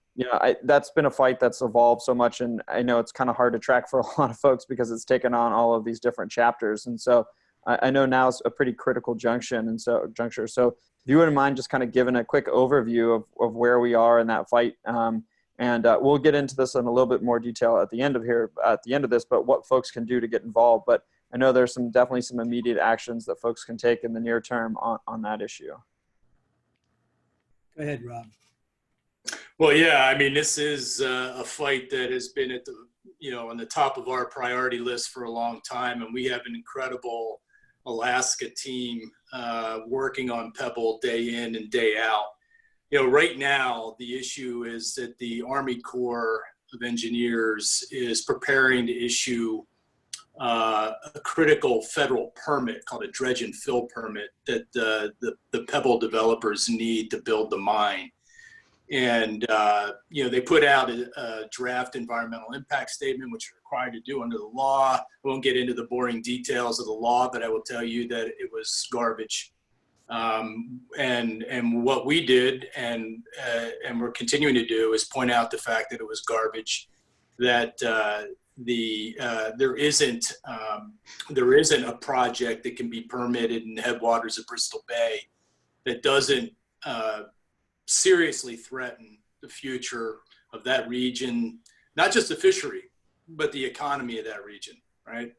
that's been a fight that's evolved so much. And I know it's kind of hard to track for a lot of folks because it's taken on all of these different chapters. And so I know now it's a pretty critical juncture. So if you wouldn't mind just kind of giving a quick overview of where we are in that fight. And we'll get into this in a little bit more detail at the end of this, but what folks can do to get involved. But I know there's definitely some immediate actions that folks can take in the near term on that issue. Go ahead, Rob. Well, yeah, I mean, this is a fight that has been at on the top of our priority list for a long time. And we have an incredible Alaska team working on Pebble day in and day out. Right now, the issue is that the Army Corps of Engineers is preparing to issue a critical federal permit called a dredge and fill permit that the Pebble developers need to build the mine. And, they put out a draft environmental impact statement, which are required to do under the law. I won't get into the boring details of the law, but I will tell you that it was garbage. And what we did and we're continuing to do is point out the fact that it was garbage, that there isn't a project that can be permitted in the headwaters of Bristol Bay that doesn't seriously threaten the future of that region, not just the fishery, but the economy of that region, right?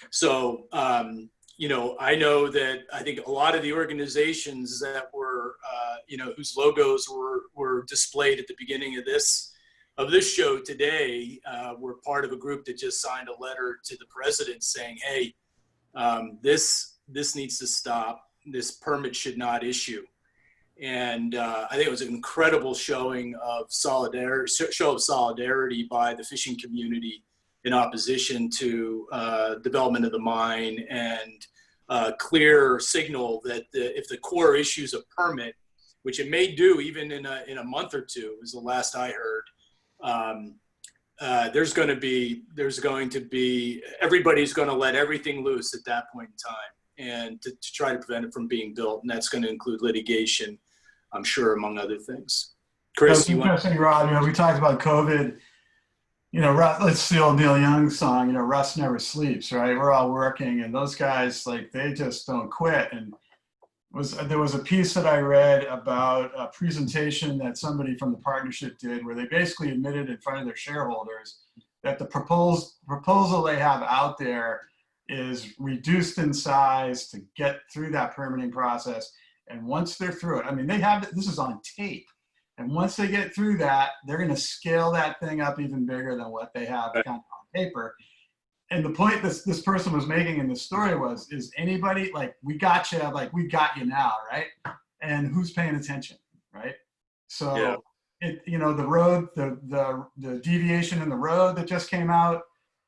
So, I know that I think a lot of the organizations that were, whose logos were displayed at the beginning of this show today were part of a group that just signed a letter to the president saying, hey, this needs to stop. This permit should not issue. And I think it was an incredible showing of solidarity by the fishing community in opposition to development of the mine, and clear signal that if the Corps issues a permit, which it may do even in a month or two, is the last I heard, there's going to be everybody's going to let everything loose at that point in time, and to try to prevent it from being built, and that's going to include litigation, I'm sure, among other things. Chris, you want? Rob, we talked about COVID. Let's steal Neil Young's song. Rust never sleeps, right? We're all working, and those guys, they just don't quit. And there was a piece that I read about a presentation that somebody from the partnership did, where they basically admitted in front of their shareholders that the proposal they have out there is reduced in size to get through that permitting process. And once they're through it, this is on tape. And once they get through that, they're going to scale that thing up even bigger than what they have kind of on paper. And the point this person was making in the story is anybody, we got you, we got you now, right? And who's paying attention, right? So, the road, the deviation in the road that just came out,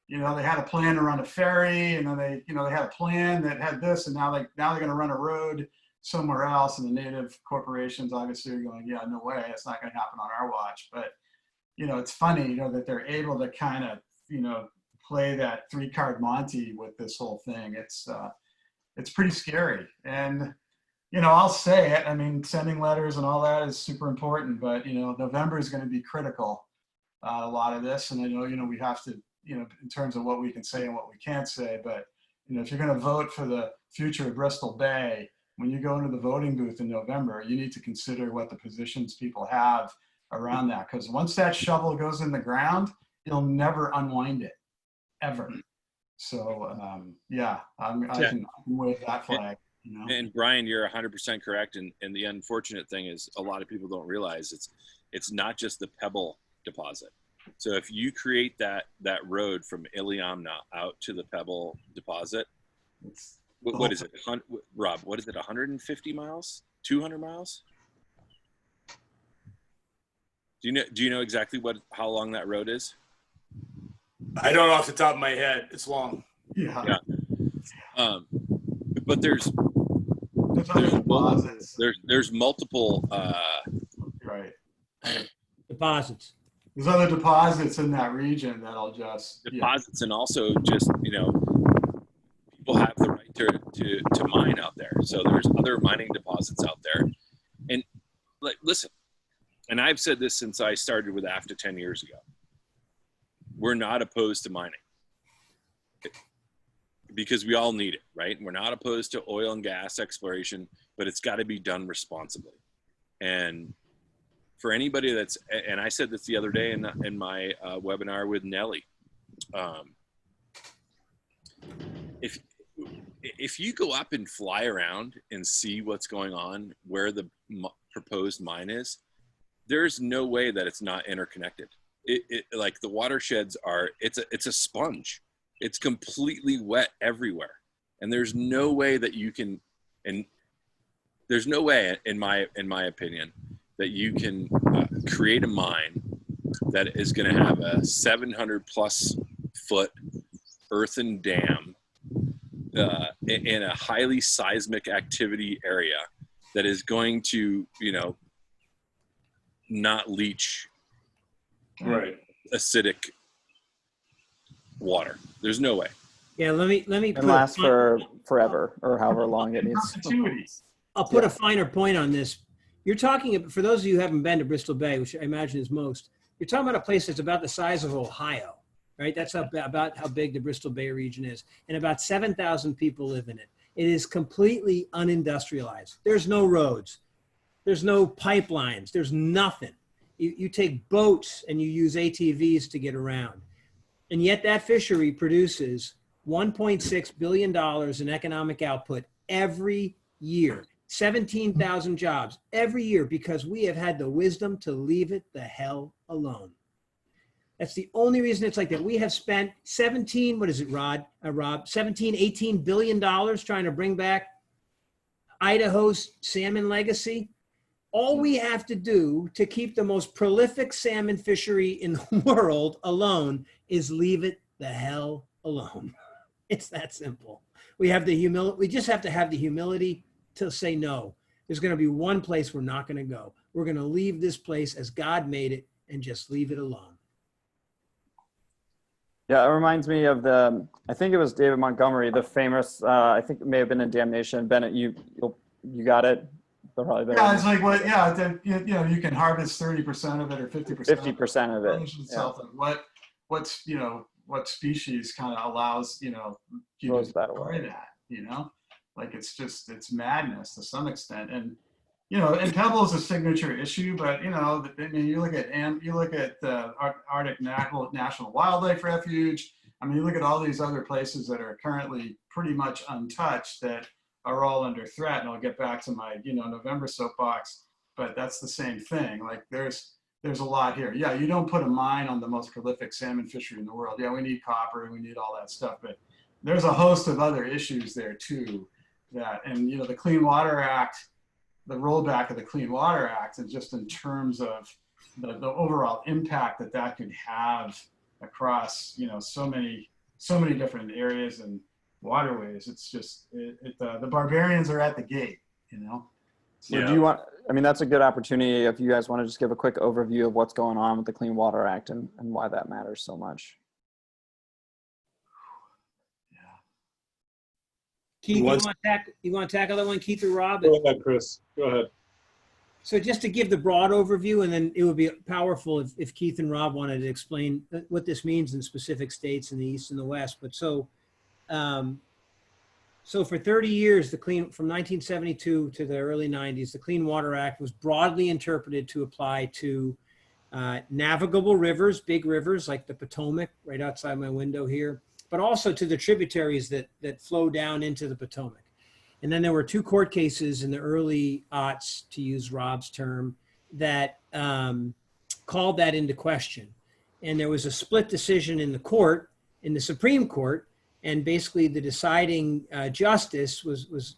they had a plan to run a ferry, and then they had a plan that had this, and now they're going to run a road somewhere else, and the native corporations obviously are going, yeah, no way, it's not going to happen on our watch. But it's funny that they're able to kind of play that 3-card Monte with this whole thing. It's pretty scary. And I'll say it, sending letters and all that is super important, but November is going to be critical, a lot of this. And I know we have to in terms of what we can say and what we can't say, but if you're going to vote for the future of Bristol Bay, when you go into the voting booth in November, you need to consider what the positions people have around that. Because once that shovel goes in the ground, you'll never unwind it, ever. So, I can wave that flag. And Brian, you're 100% correct. And the unfortunate thing is a lot of people don't realize it's not just the Pebble deposit. So if you create that road from Iliamna out to the Pebble deposit, what is it, Rob? What is it? 150 miles? 200 miles? Do you know exactly how long that road is? I don't off the top of my head. It's long. Yeah. But there's multiple right. Deposits. There's other deposits in that region that'll just, deposits, and also just, people have the right to mine out there. So there's other mining deposits out there. And like, listen, and I've said this since I started with AFTA 10 years ago. We're not opposed to mining because we all need it, right? We're not opposed to oil and gas exploration, but it's got to be done responsibly. And for anybody that's, and I said this the other day in my webinar with Nelly, if you go up and fly around and see what's going on where the proposed mine is, there's no way that it's not interconnected. Like the watersheds are, it's a sponge. It's completely wet everywhere. And there's no way that you can, and there's no way in my opinion that you can create a mine that is going to have a 700 plus foot earthen dam in a highly seismic activity area that is going to, not leach acidic water. There's no way. Yeah, let me And last for forever or however long it needs. I'll put a finer point on this. You're talking, for those of you who haven't been to Bristol Bay, which I imagine is most, you're talking about a place that's about the size of Ohio, right? That's about how big the Bristol Bay region is. And about 7,000 people live in it. It is completely unindustrialized. There's no roads. There's no pipelines. There's nothing. You take boats and you use ATVs to get around. And yet that fishery produces $1.6 billion in economic output every year. 17,000 jobs every year because we have had the wisdom to leave it the hell alone. That's the only reason it's like that. We have spent 17, what is it, Rob, 17, $18 billion trying to bring back Idaho's salmon legacy. All we have to do to keep the most prolific salmon fishery in the world alone is leave it the hell alone. It's that simple. We just have to have the humility to say no. There's going to be one place we're not going to go. We're going to leave this place as God made it and just leave it alone. Yeah, it reminds me of I think it was David Montgomery, the famous, I think it may have been in Damnation. Bennett, you got it? Probably better. Yeah, it's like you can harvest 30% of it or 50%. 50% of it. Yeah. What species kind of allows, you to destroy that, like it's madness to some extent. And, and Pebble is a signature issue, but, you look at the Arctic National Wildlife Refuge. I mean, you look at all these other places that are currently pretty much untouched that are all under threat. And I'll get back to my, November soapbox, but that's the same thing. Like there's a lot here. Yeah, you don't put a mine on the most prolific salmon fishery in the world. Yeah, we need copper and we need all that stuff, but there's a host of other issues there too. And the Clean Water Act, the rollback of the Clean Water Act, and just in terms of the overall impact that could have across so many different areas and waterways. It's just the barbarians are at the gate. So do you want? I mean, that's a good opportunity if you guys want to just give a quick overview of what's going on with the Clean Water Act and why that matters so much. Keith, you want to tackle that one, Keith or Rob? Go ahead, Chris. Go ahead. So just to give the broad overview, and then it would be powerful if Keith and Rob wanted to explain what this means in specific states in the East and the West. But so for 30 years, from 1972 to the early 90s, the Clean Water Act was broadly interpreted to apply to navigable rivers, big rivers like the Potomac right outside my window here, but also to the tributaries that flow down into the Potomac. And then there were two court cases in the early aughts, to use Rob's term, that called that into question. And there was a split decision in the Supreme Court, and basically the deciding justice was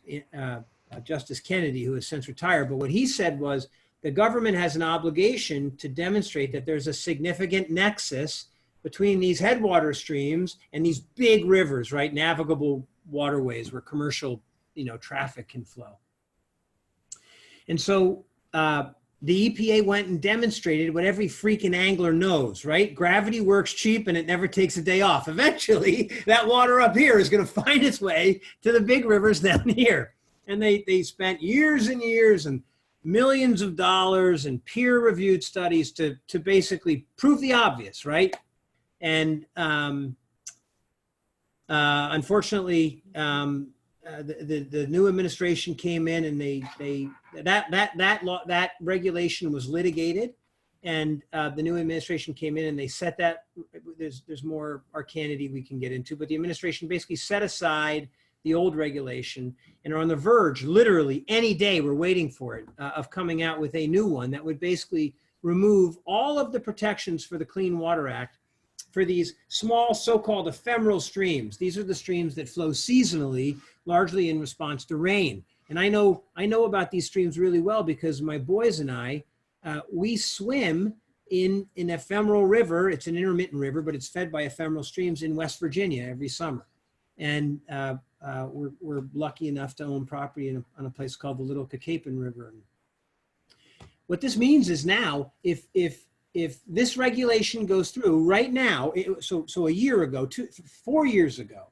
Justice Kennedy, who has since retired. But what he said was the government has an obligation to demonstrate that there's a significant nexus between these headwater streams and these big rivers, right? Navigable waterways where commercial, traffic can flow. And so the EPA went and demonstrated what every freaking angler knows, right? Gravity works cheap and it never takes a day off. Eventually, that water up here is going to find its way to the big rivers down here. And they spent years and years and millions of dollars and peer-reviewed studies to basically prove the obvious, right? And unfortunately, the new administration came in and that regulation was litigated, and the new administration came in and they set that. There's more arcanity we can get into, but the administration basically set aside the old regulation and are on the verge, literally any day, we're waiting for it, of coming out with a new one that would basically remove all of the protections for the Clean Water Act for these small so-called ephemeral streams. These are the streams that flow seasonally, largely in response to rain. And I know about these streams really well because my boys and I, we swim in an ephemeral river. It's an intermittent river, but it's fed by ephemeral streams in West Virginia every summer. And we're lucky enough to own property on a place called the Little Cacapon River. What this means is now, if this regulation goes through right now, so a year ago, 4 years ago,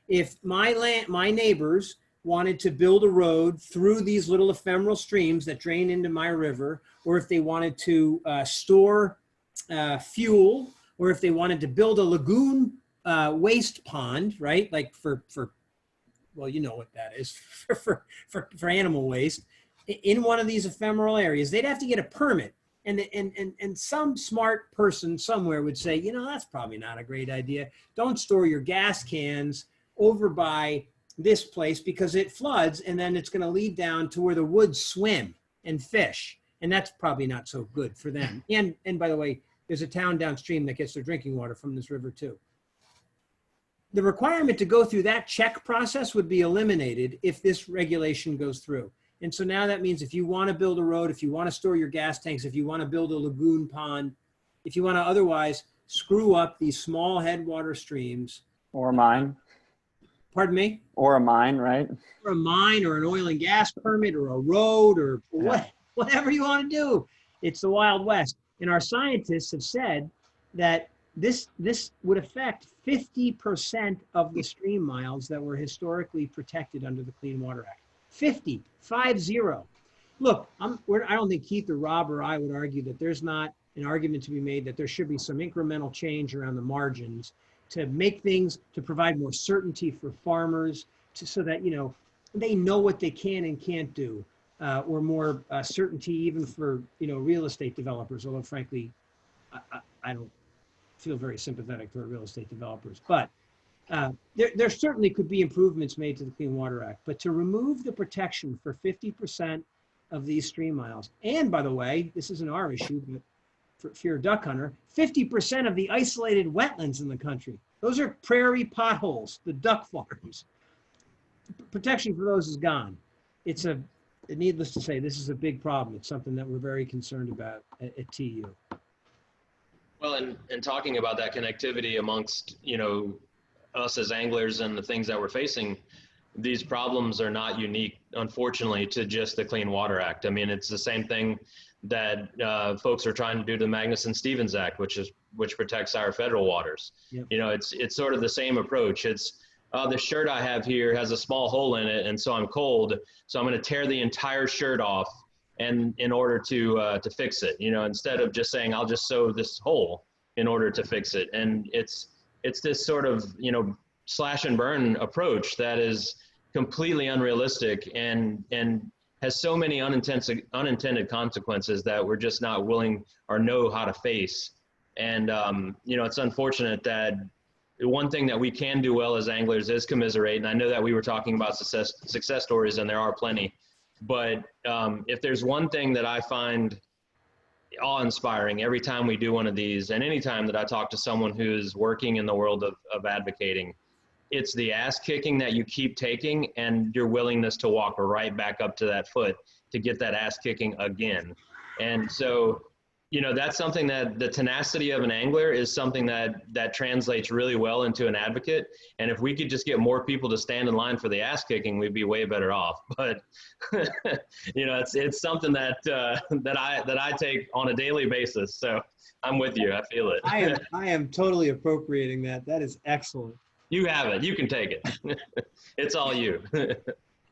if my neighbors wanted to build a road through these little ephemeral streams that drain into my river, or if they wanted to store fuel, or if they wanted to build a lagoon waste pond, right? Like for well, you know what that is, for animal waste, in one of these ephemeral areas, they'd have to get a permit. And some smart person somewhere would say, you know, that's probably not a great idea. Don't store your gas cans over by this place because it floods and then it's going to lead down to where the woods swim and fish. And that's probably not so good for them. And by the way, there's a town downstream that gets their drinking water from this river too. The requirement to go through that check process would be eliminated if this regulation goes through. And so now that means if you want to build a road, if you want to store your gas tanks, if you want to build a lagoon pond, if you want to otherwise screw up these small headwater streams. Or a mine. Pardon me? Or a mine, right? Or a mine or an oil and gas permit or a road or whatever you want to do. It's the Wild West. And our scientists have said that this would affect 50% of the stream miles that were historically protected under the Clean Water Act. 50. Look, I don't think Keith or Rob or I would argue that there's not an argument to be made that there should be some incremental change around the margins to make things, to provide more certainty for farmers, so that, you know, they know what they can and can't do, or more certainty even for, you know, real estate developers, although frankly, I don't feel very sympathetic for real estate developers. But there certainly could be improvements made to the Clean Water Act, but to remove the protection for 50% of these stream miles, and by the way, this isn't our issue, but if you're a duck hunter, 50% of the isolated wetlands in the country, those are prairie potholes, the duck farms. Protection for those is gone. Needless to say, this is a big problem. It's something that we're very concerned about at TU. Well, and talking about that connectivity amongst, you know, us as anglers and the things that we're facing, these problems are not unique, unfortunately, to just the Clean Water Act. I mean, it's the same thing that folks are trying to do to the Magnuson-Stevens Act, which protects our federal waters. Yep. You know, it's sort of the same approach. It's the shirt I have here has a small hole in it, and so I'm cold, so I'm going to tear the entire shirt off, and in order to fix it, you know, instead of just saying I'll just sew this hole in order to fix it. And it's this sort of, you know, slash and burn approach that is completely unrealistic and has so many unintended consequences that we're just not willing or know how to face. And, you know, it's unfortunate that one thing that we can do well as anglers is commiserate. And I know that we were talking about success stories, and there are plenty. But if there's one thing that I find awe-inspiring every time we do one of these, and anytime that I talk to someone who's working in the world of advocating, it's the ass kicking that you keep taking and your willingness to walk right back up to that foot to get that ass kicking again. And so That's something that the tenacity of an angler is something that translates really well into an advocate. And if we could just get more people to stand in line for the ass kicking, we'd be way better off. But it's something that I take on a daily basis. So I'm with you. I feel it. I am totally appropriating that. That is excellent. You have it. You can take it. It's all you.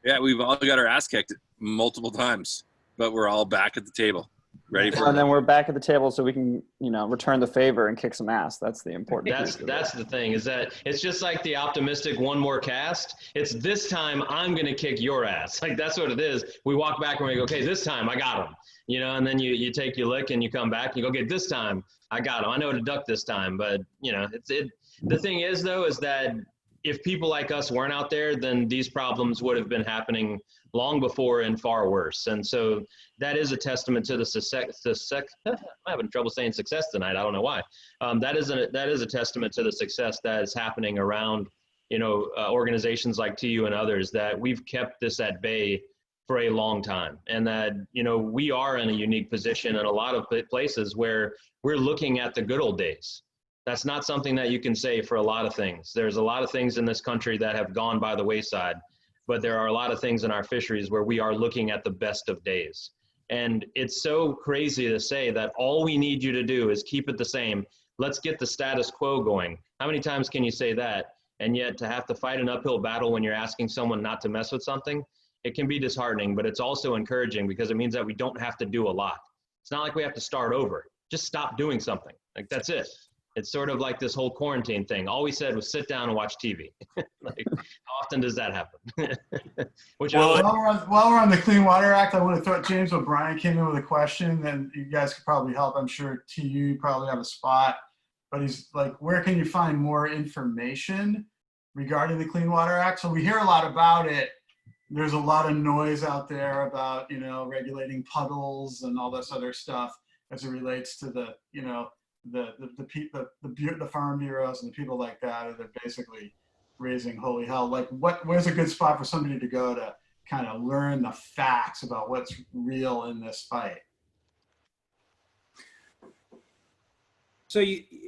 Yeah, we've all got our ass kicked multiple times, but we're all back at the table. Ready for and then we're back at the table so we can, return the favor and kick some ass. That's the important piece. That's the thing, is that it's just like the optimistic one more cast. It's this time I'm going to kick your ass. Like, that's what it is. We walk back and we go, okay, this time I got him. And then you take your lick and you come back and you go, okay, this time I got him. I know to duck this time. But, the thing is, though, is that if people like us weren't out there, then these problems would have been happening long before and far worse. And so that is a testament to the success. I'm having trouble saying success tonight. I don't know why. That is a testament to the success that is happening around, organizations like TU and others, that we've kept this at bay for a long time. And that, we are in a unique position in a lot of places where we're looking at the good old days. That's not something that you can say for a lot of things. There's a lot of things in this country that have gone by the wayside, but there are a lot of things in our fisheries where we are looking at the best of days. And it's so crazy to say that all we need you to do is keep it the same. Let's get the status quo going. How many times can you say that? And yet to have to fight an uphill battle when you're asking someone not to mess with something, it can be disheartening, but it's also encouraging because it means that we don't have to do a lot. It's not like we have to start over. Just stop doing something. Like, that's it. It's sort of like this whole quarantine thing. All we said was sit down and watch TV. Like, how often does that happen? While we're on the Clean Water Act, I want to throw James O'Brien came in with a question, and you guys could probably help. I'm sure TU probably have a spot, but he's like, where can you find more information regarding the Clean Water Act? So we hear a lot about it. There's a lot of noise out there about, regulating puddles and all this other stuff as it relates to the farm bureaus and the people like that are basically raising holy hell. Like, where's a good spot for somebody to go to kind of learn the facts about what's real in this fight? So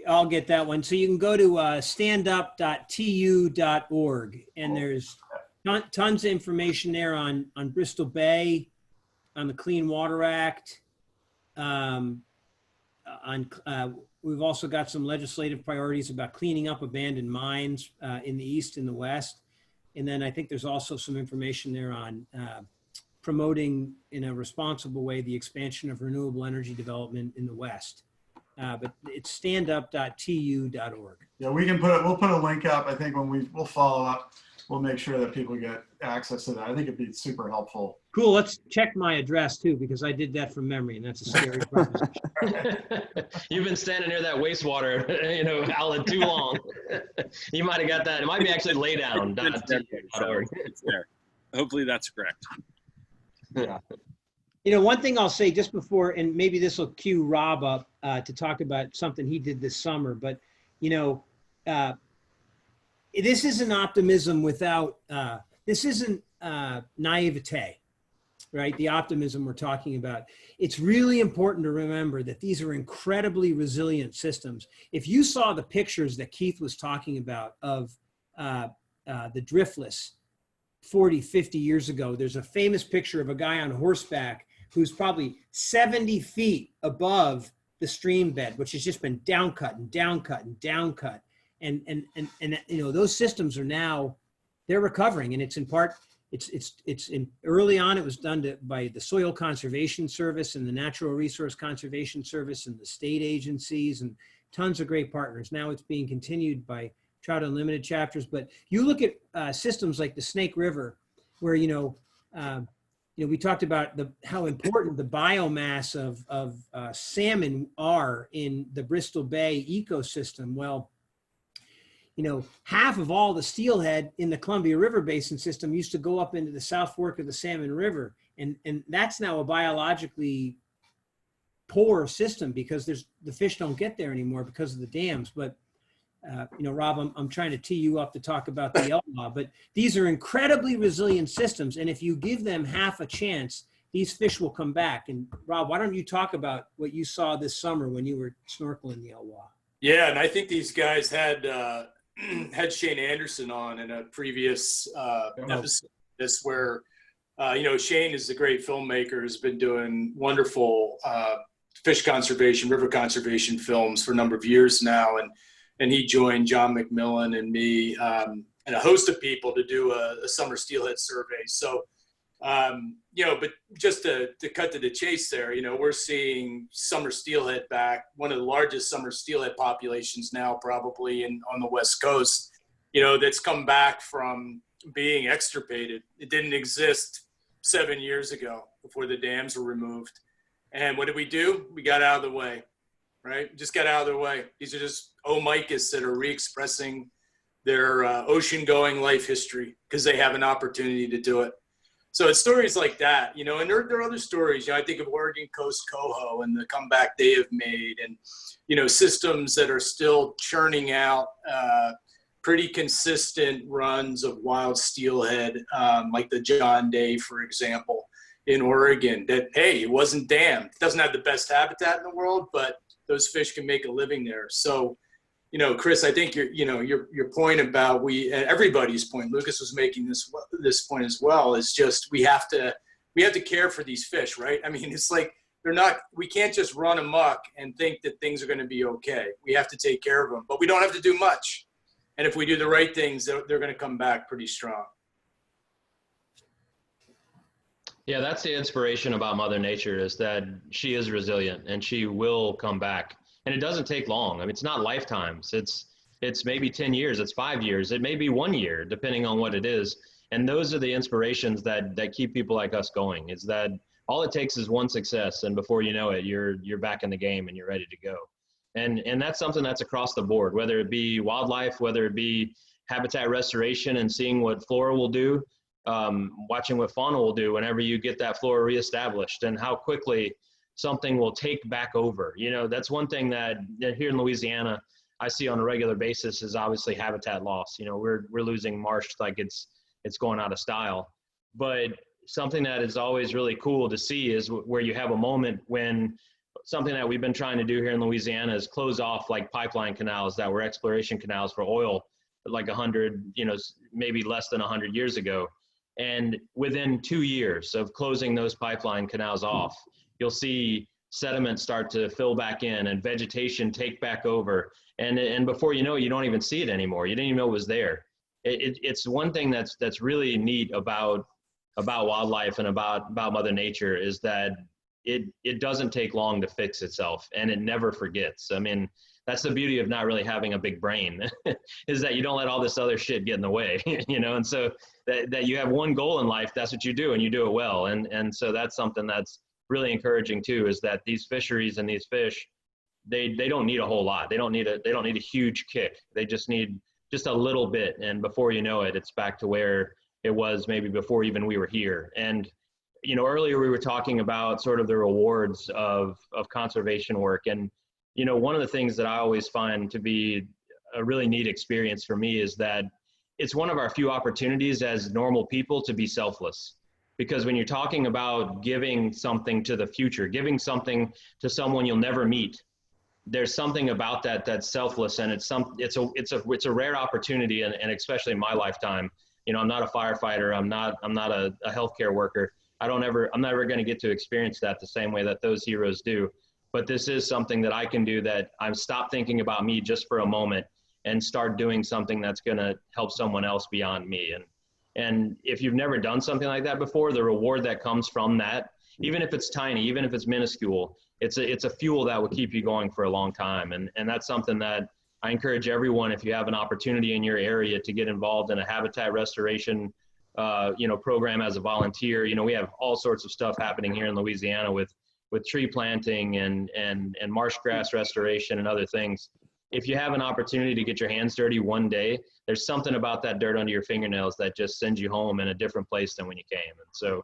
I'll get that one. So you can go to standup.tu.org, and there's tons of information there on Bristol Bay, on the Clean Water Act, we've also got some legislative priorities about cleaning up abandoned mines in the East and the West. And then I think there's also some information there on promoting in a responsible way the expansion of renewable energy development in the West. But it's standup.tu.org. Yeah, we'll put a link up. I think when we'll follow up, we'll make sure that people get access to that. I think it'd be super helpful. Cool. Let's check my address too, because I did that from memory, and that's a scary proposition. You've been standing near that wastewater, outlet too long. You might have got that. It might be actually lay down. It's there. Hopefully that's correct. Yeah. One thing I'll say just before, and maybe this will cue Rob up to talk about something he did this summer, but this isn't optimism without, this isn't naivete, right? The optimism we're talking about. It's really important to remember that these are incredibly resilient systems. If you saw the pictures that Keith was talking about of the driftless 40, 50 years ago, there's a famous picture of a guy on horseback who's probably 70 feet above the stream bed, which has just been down cut and down cut and down cut. And those systems are now, they're recovering, and it's in part, early on it was done by the Soil Conservation Service and the Natural Resource Conservation Service and the state agencies and tons of great partners. Now it's being continued by Trout Unlimited chapters. But you look at systems like the Snake River, where we talked about how important the biomass of salmon are in the Bristol Bay ecosystem. Well, half of all the steelhead in the Columbia River Basin system used to go up into the South Fork of the Salmon River. And that's now a biologically poor system because the fish don't get there anymore because of the dams. But, Rob, I'm trying to tee you up to talk about the LLAW, but these are incredibly resilient systems. And if you give them half a chance, these fish will come back. And Rob, why don't you talk about what you saw this summer when you were snorkeling the Elwha? Yeah, and I think these guys had had Shane Anderson on in a previous episode. This where Shane is a great filmmaker, has been doing wonderful fish conservation, river conservation films for a number of years now, and he joined John McMillan and me and a host of people to do a summer steelhead survey. So. But just to cut to the chase there, we're seeing summer steelhead back, one of the largest summer steelhead populations now probably on the West Coast, that's come back from being extirpated. It didn't exist 7 years ago before the dams were removed. And what did we do? We got out of the way, right? Just got out of the way. These are just omicus that are re-expressing their ocean-going life history because they have an opportunity to do it. So it's stories like that, and there are other stories. I think of Oregon Coast Coho and the comeback they have made, and systems that are still churning out pretty consistent runs of wild steelhead, like the John Day, for example, in Oregon. That it wasn't dammed. It doesn't have the best habitat in the world, but those fish can make a living there. So. Chris, I think your point about everybody's point, Lucas was making this point as well, is just we have to care for these fish, right? I mean, it's like we can't just run amok and think that things are going to be okay. We have to take care of them, but we don't have to do much. And if we do the right things, they're going to come back pretty strong. Yeah, that's the inspiration about Mother Nature, is that she is resilient and she will come back. And it doesn't take long. I mean, it's not lifetimes. It's maybe 10 years, it's 5 years, it may be 1 year, depending on what it is. And those are the inspirations that keep people like us going, is that all it takes is one success, and before you know it, you're back in the game and you're ready to go. And that's something that's across the board, whether it be wildlife, whether it be habitat restoration and seeing what flora will do, watching what fauna will do whenever you get that flora reestablished, and how quickly something will take back over. That's one thing that here in Louisiana I see on a regular basis is obviously habitat loss. We're losing marsh like it's going out of style. But something that is always really cool to see is where you have a moment when something that we've been trying to do here in Louisiana is close off like pipeline canals that were exploration canals for oil like 100, maybe less than 100 years ago. And within 2 years of closing those pipeline canals off, you'll see sediment start to fill back in and vegetation take back over. And before you know it, you don't even see it anymore. You didn't even know it was there. It's one thing that's really neat about wildlife and about Mother Nature, is that it doesn't take long to fix itself, and it never forgets. I mean, that's the beauty of not really having a big brain, is that you don't let all this other shit get in the way, and so that you have one goal in life, that's what you do, and you do it well. And so that's something that's really encouraging too, is that these fisheries and these fish, they don't need a whole lot. They don't need a huge kick. They just need just a little bit. And before you know it, it's back to where it was maybe before even we were here. And, earlier we were talking about sort of the rewards of conservation work. And, one of the things that I always find to be a really neat experience for me is that it's one of our few opportunities as normal people to be selfless. Because when you're talking about giving something to the future, giving something to someone you'll never meet, there's something about that that's selfless, and it's a rare opportunity, and especially in my lifetime. I'm not a firefighter, I'm not a healthcare worker. I'm never going to get to experience that the same way that those heroes do. But this is something that I can do, that I'm stop thinking about me just for a moment and start doing something that's going to help someone else beyond me. And if you've never done something like that before, the reward that comes from that, even if it's tiny, even if it's minuscule, it's a fuel that will keep you going for a long time. And that's something that I encourage everyone, if you have an opportunity in your area to get involved in a habitat restoration program as a volunteer. We have all sorts of stuff happening here in Louisiana with tree planting and marsh grass restoration and other things. If you have an opportunity to get your hands dirty one day, there's something about that dirt under your fingernails that just sends you home in a different place than when you came. And so,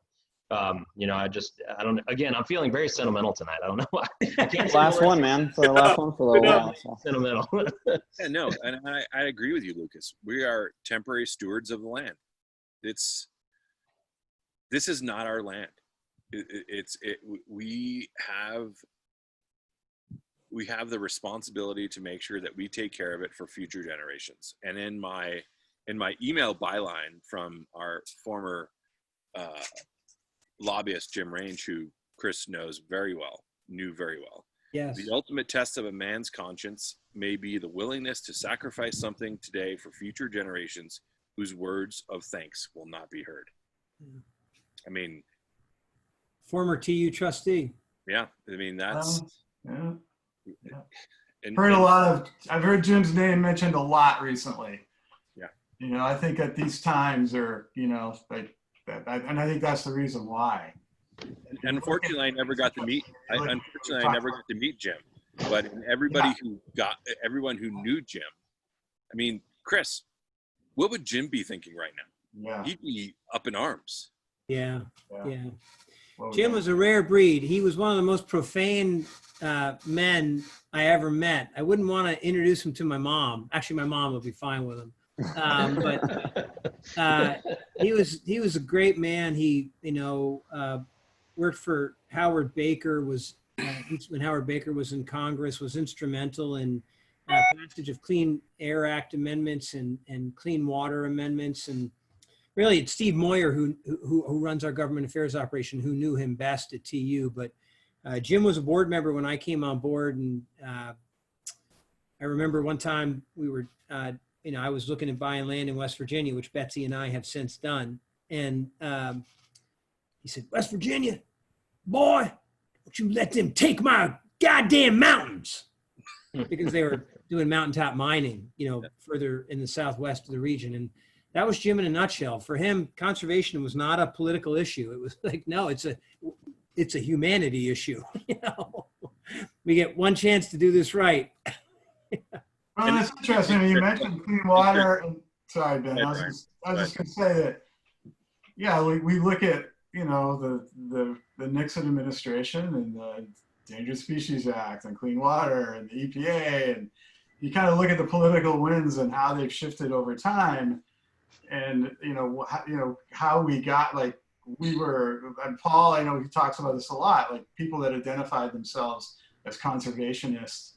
I'm feeling very sentimental tonight. I don't know why. Last one, man. So the last one for a little while. So. Sentimental. Yeah, no, and I agree with you, Lucas. We are temporary stewards of the land. This is not our land. we have the responsibility to make sure that we take care of it for future generations. And in my email byline from our former lobbyist Jim Range, who Chris knew very well, Yes. the ultimate test of a man's conscience may be the willingness to sacrifice something today for future generations whose words of thanks will not be heard. I mean, Former TU trustee. yeah, I mean, that's, Yeah. and, Heard a lot of, I've heard Jim's name mentioned a lot recently. Yeah. You know, I think at these times are, you know, like that, and I think that's the reason why. and unfortunately, I never got to meet Jim, but everyone who knew Jim, I mean, Chris, what would Jim be thinking right now? Yeah. He'd be up in arms. Yeah. Yeah. Yeah. Well, Jim was a rare breed. He was one of the most profane men I ever met. I wouldn't want to introduce him to my mom. Actually, my mom would be fine with him. But he was a great man. He, you know, worked for Howard Baker, when Howard Baker was in Congress, was instrumental in passage of Clean Air Act amendments and Clean Water amendments. And really, it's Steve Moyer who runs our government affairs operation, who knew him best at TU. But Jim was a board member when I came on board, and I remember one time we were, you know, I was looking at buying land in West Virginia, which Betsy and I have since done. And he said, "West Virginia, boy, don't you let them take my goddamn mountains," because they were doing mountaintop mining, you know, further in the southwest of the region. And that was Jim in a nutshell. For him, conservation was not a political issue. It was like, no, it's a humanity issue. You know, we get one chance to do this right. Well, it's interesting. You mentioned clean water. And, sorry, Ben. I was just going to say that, yeah, we look at, you know, the Nixon administration and the Endangered Species Act and Clean Water and the EPA, and you kind of look at the political winds and how they've shifted over time. And, you know, how we got, like, and Paul, I know he talks about this a lot, like people that identified themselves as conservationists,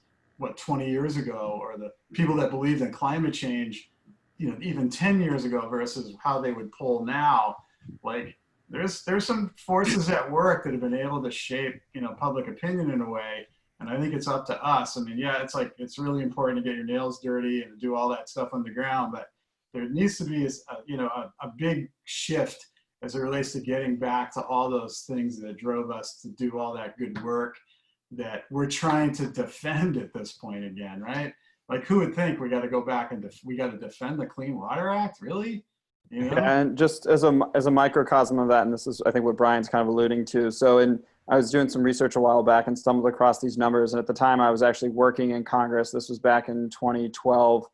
20 years ago, or the people that believed in climate change, you know, even 10 years ago versus how they would poll now. Like there's some forces at work that have been able to shape, you know, public opinion in a way. And I think it's up to us. I mean, yeah, it's like, it's really important to get your nails dirty and do all that stuff on the ground, but there needs to be a big shift as it relates to getting back to all those things that drove us to do all that good work that we're trying to defend at this point again, right? Like, who would think we got to go back and we got to defend the Clean Water Act? Really? You know? Yeah, and just as a microcosm of that, and this is, I think, what Brian's kind of alluding to. So I was doing some research a while back and stumbled across these numbers. And at the time I was actually working in Congress. This was back in 2012,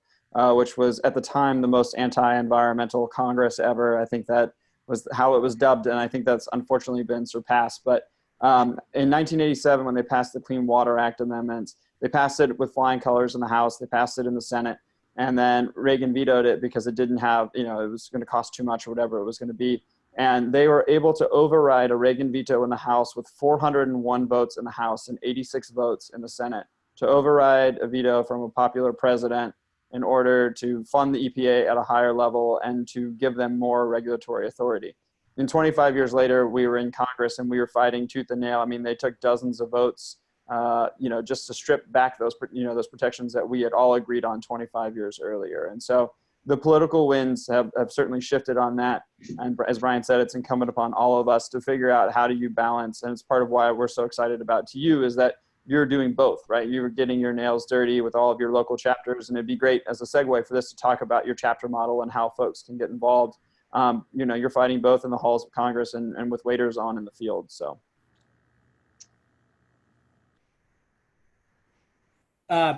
which was at the time the most anti-environmental Congress ever. I think that was how it was dubbed. And I think that's unfortunately been surpassed. But in 1987, when they passed the Clean Water Act amendments, they passed it with flying colors in the House. They passed it in the Senate. And then Reagan vetoed it because it didn't have, you know, it was going to cost too much or whatever it was going to be. And they were able to override a Reagan veto in the House with 401 votes in the House and 86 votes in the Senate to override a veto from a popular president in order to fund the EPA at a higher level and to give them more regulatory authority. And 25 years later, we were in Congress and we were fighting tooth and nail. I mean, they took dozens of votes, you know, just to strip back those, you know, those protections that we had all agreed on 25 years earlier. And so the political winds have certainly shifted on that. And as Brian said, it's incumbent upon all of us to figure out how do you balance. And it's part of why we're so excited about TU is that you're doing both, right? You're getting your nails dirty with all of your local chapters. And it'd be great as a segue for this to talk about your chapter model and how folks can get involved. You know, you're fighting both in the halls of Congress and with waiters on in the field, so.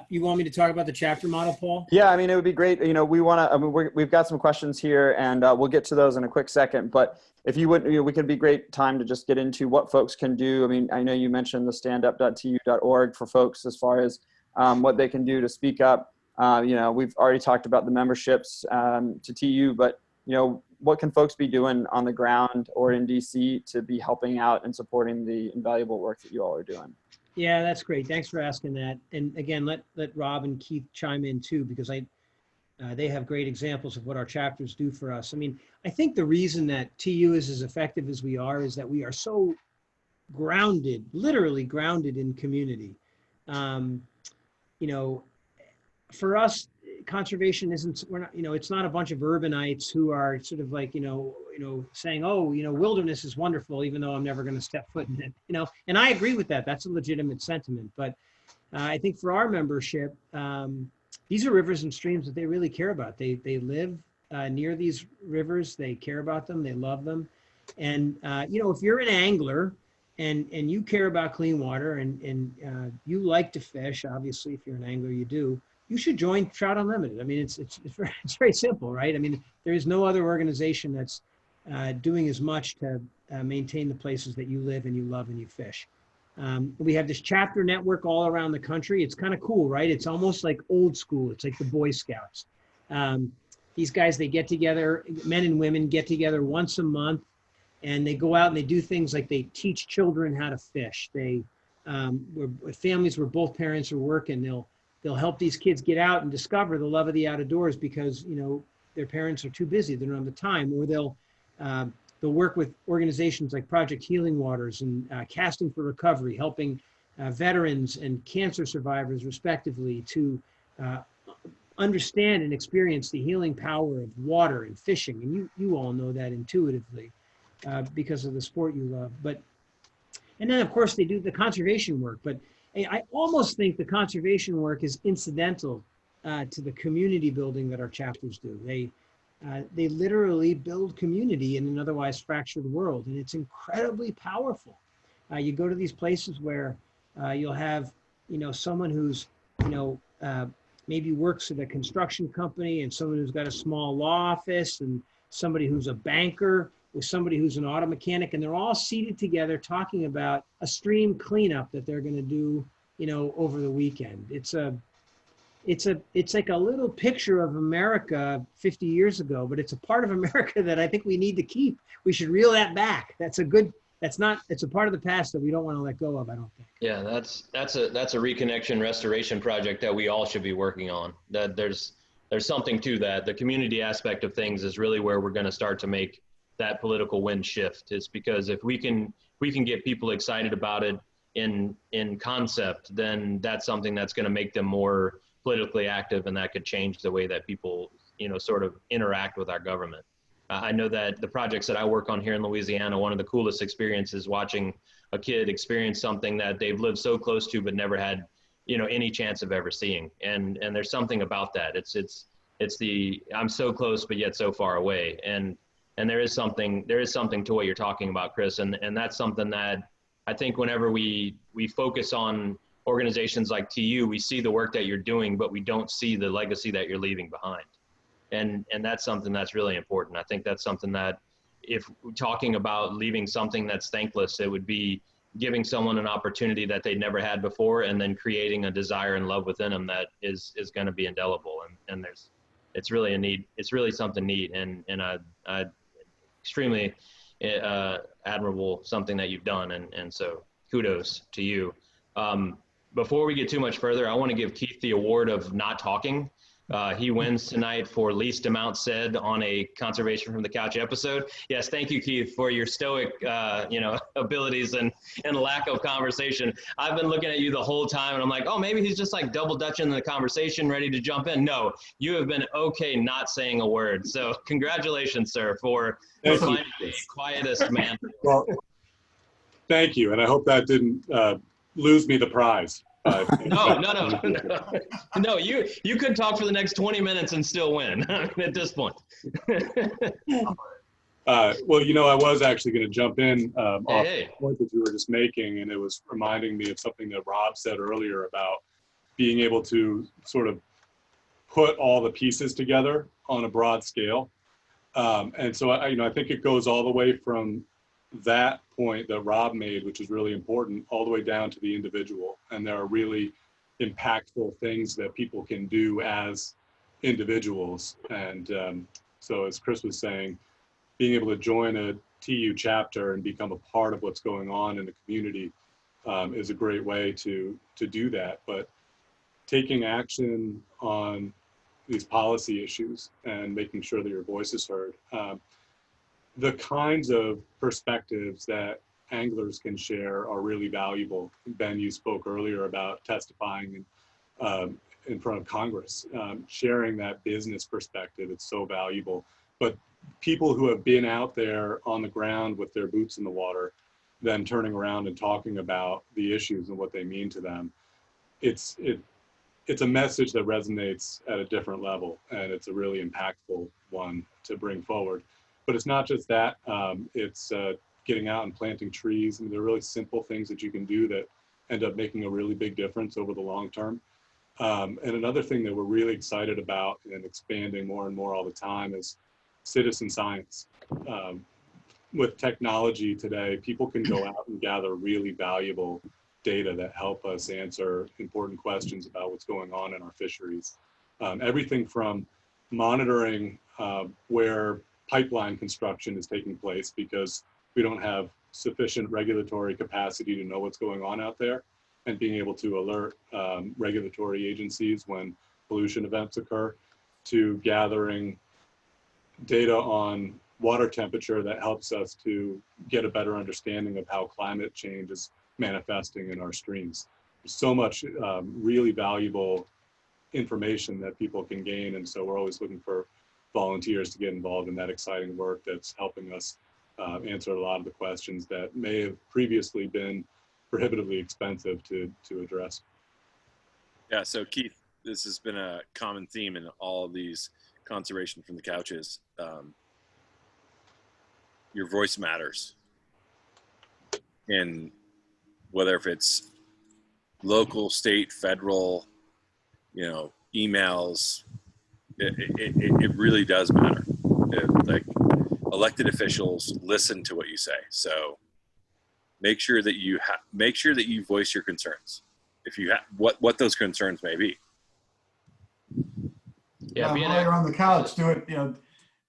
You want me to talk about the chapter model, Paul? Yeah, I mean, it would be great. You know, we've got some questions here and we'll get to those in a quick second, but if you would, you know, we could be great time to just get into what folks can do. I mean, I know you mentioned the standup.tu.org for folks as far as what they can do to speak up. You know, we've already talked about the memberships to TU, but, you know, what can folks be doing on the ground or in DC to be helping out and supporting the invaluable work that you all are doing? Yeah, that's great. Thanks for asking that. And again, let Rob and Keith chime in too, because they have great examples of what our chapters do for us. I mean, I think the reason that TU is as effective as we are is that we are so grounded, literally grounded in community. You know, for us, conservation isn't, we're not, you know, it's not a bunch of urbanites who are sort of like, saying, oh, wilderness is wonderful, even though I'm never going to step foot in it, and I agree with that. That's a legitimate sentiment. But I think for our membership, these are rivers and streams that they really care about. They live near these rivers. They care about them. They love them. And, if you're an angler and you care about clean water and you like to fish, obviously, if you're an angler, you do, you should join Trout Unlimited. I mean, it's very simple, right? I mean, there is no other organization that's doing as much to maintain the places that you live and you love and you fish. We have this chapter network all around the country. It's kind of cool, right? It's almost like old school. It's like the Boy Scouts. These guys, they get together, men and women get together once a month, and they go out and they do things like they teach children how to fish. They, families where both parents are working, they'll help these kids get out and discover the love of the outdoors because, their parents are too busy. They don't have the time, or they'll work with organizations like Project Healing Waters and Casting for Recovery, helping veterans and cancer survivors, respectively, to understand and experience the healing power of water and fishing. And you all know that intuitively because of the sport you love. And then, of course, they do the conservation work. But I almost think the conservation work is incidental to the community building that our chapters do. They literally build community in an otherwise fractured world, and it's incredibly powerful. You go to these places where you'll have, someone who's, maybe works at a construction company, and someone who's got a small law office, and somebody who's a banker, with somebody who's an auto mechanic, and they're all seated together talking about a stream cleanup that they're going to do, over the weekend. It's like a little picture of America 50 years ago, but it's a part of America that I think we need to keep. We should reel that back. It's a part of the past that we don't want to let go of, I don't think. Yeah, that's a reconnection restoration project that we all should be working on. That there's something to that. The community aspect of things is really where we're going to start to make that political wind shift. Is because if we can get people excited about it in concept, then that's something that's going to make them more politically active, and that could change the way that people, sort of interact with our government. I know that the projects that I work on here in Louisiana, one of the coolest experiences watching a kid experience something that they've lived so close to but never had, any chance of ever seeing. And there's something about that. It's the I'm so close but yet so far away. And there is something to what you're talking about, Chris. And that's something that I think whenever we focus on organizations like TU, we see the work that you're doing, but we don't see the legacy that you're leaving behind. And that's something that's really important. I think that's something that if we're talking about leaving something that's thankless, it would be giving someone an opportunity that they'd never had before, and then creating a desire and love within them that is going to be indelible. And it's really something neat. And I extremely admirable, something that you've done. And so kudos to you. Before we get too much further, I want to give Keith the award of not talking. He wins tonight for least amount said on a Conservation from the Couch episode. Yes, thank you, Keith, for your stoic, abilities and lack of conversation. I've been looking at you the whole time, and I'm like, oh, maybe he's just like double dutching the conversation, ready to jump in. No, you have been okay not saying a word. So congratulations, sir, for finding the quietest man. Well, thank you, and I hope that didn't lose me the prize. No, you could talk for the next 20 minutes and still win at this point. Well, I was actually going to jump in off the point that you were just making, and it was reminding me of something that Rob said earlier about being able to sort of put all the pieces together on a broad scale. And so I think it goes all the way from that point that Rob made, which is really important, all the way down to the individual. And there are really impactful things that people can do as individuals. And so as Chris was saying, being able to join a TU chapter and become a part of what's going on in the community is a great way to do that. But taking action on these policy issues and making sure that your voice is heard. The kinds of perspectives that anglers can share are really valuable. Ben, you spoke earlier about testifying in front of Congress. Sharing that business perspective, it's so valuable. But people who have been out there on the ground with their boots in the water, then turning around and talking about the issues and what they mean to them, it's a message that resonates at a different level, and it's a really impactful one to bring forward. But it's not just that, it's getting out and planting trees. I mean, they're really simple things that you can do that end up making a really big difference over the long term. And another thing that we're really excited about and expanding more and more all the time is citizen science. With technology today, people can go out and gather really valuable data that help us answer important questions about what's going on in our fisheries. Everything from monitoring where pipeline construction is taking place because we don't have sufficient regulatory capacity to know what's going on out there, and being able to alert regulatory agencies when pollution events occur, to gathering data on water temperature that helps us to get a better understanding of how climate change is manifesting in our streams. There's so much really valuable information that people can gain, and so we're always looking for volunteers to get involved in that exciting work that's helping us answer a lot of the questions that may have previously been prohibitively expensive to address. Yeah, so Keith, this has been a common theme in all of these conservation from the couches. Your voice matters. And whether if it's local, state, federal, emails, it really does matter. Like elected officials listen to what you say. So make sure that you voice your concerns, if you have what those concerns may be. Yeah, while you're on the couch, do it.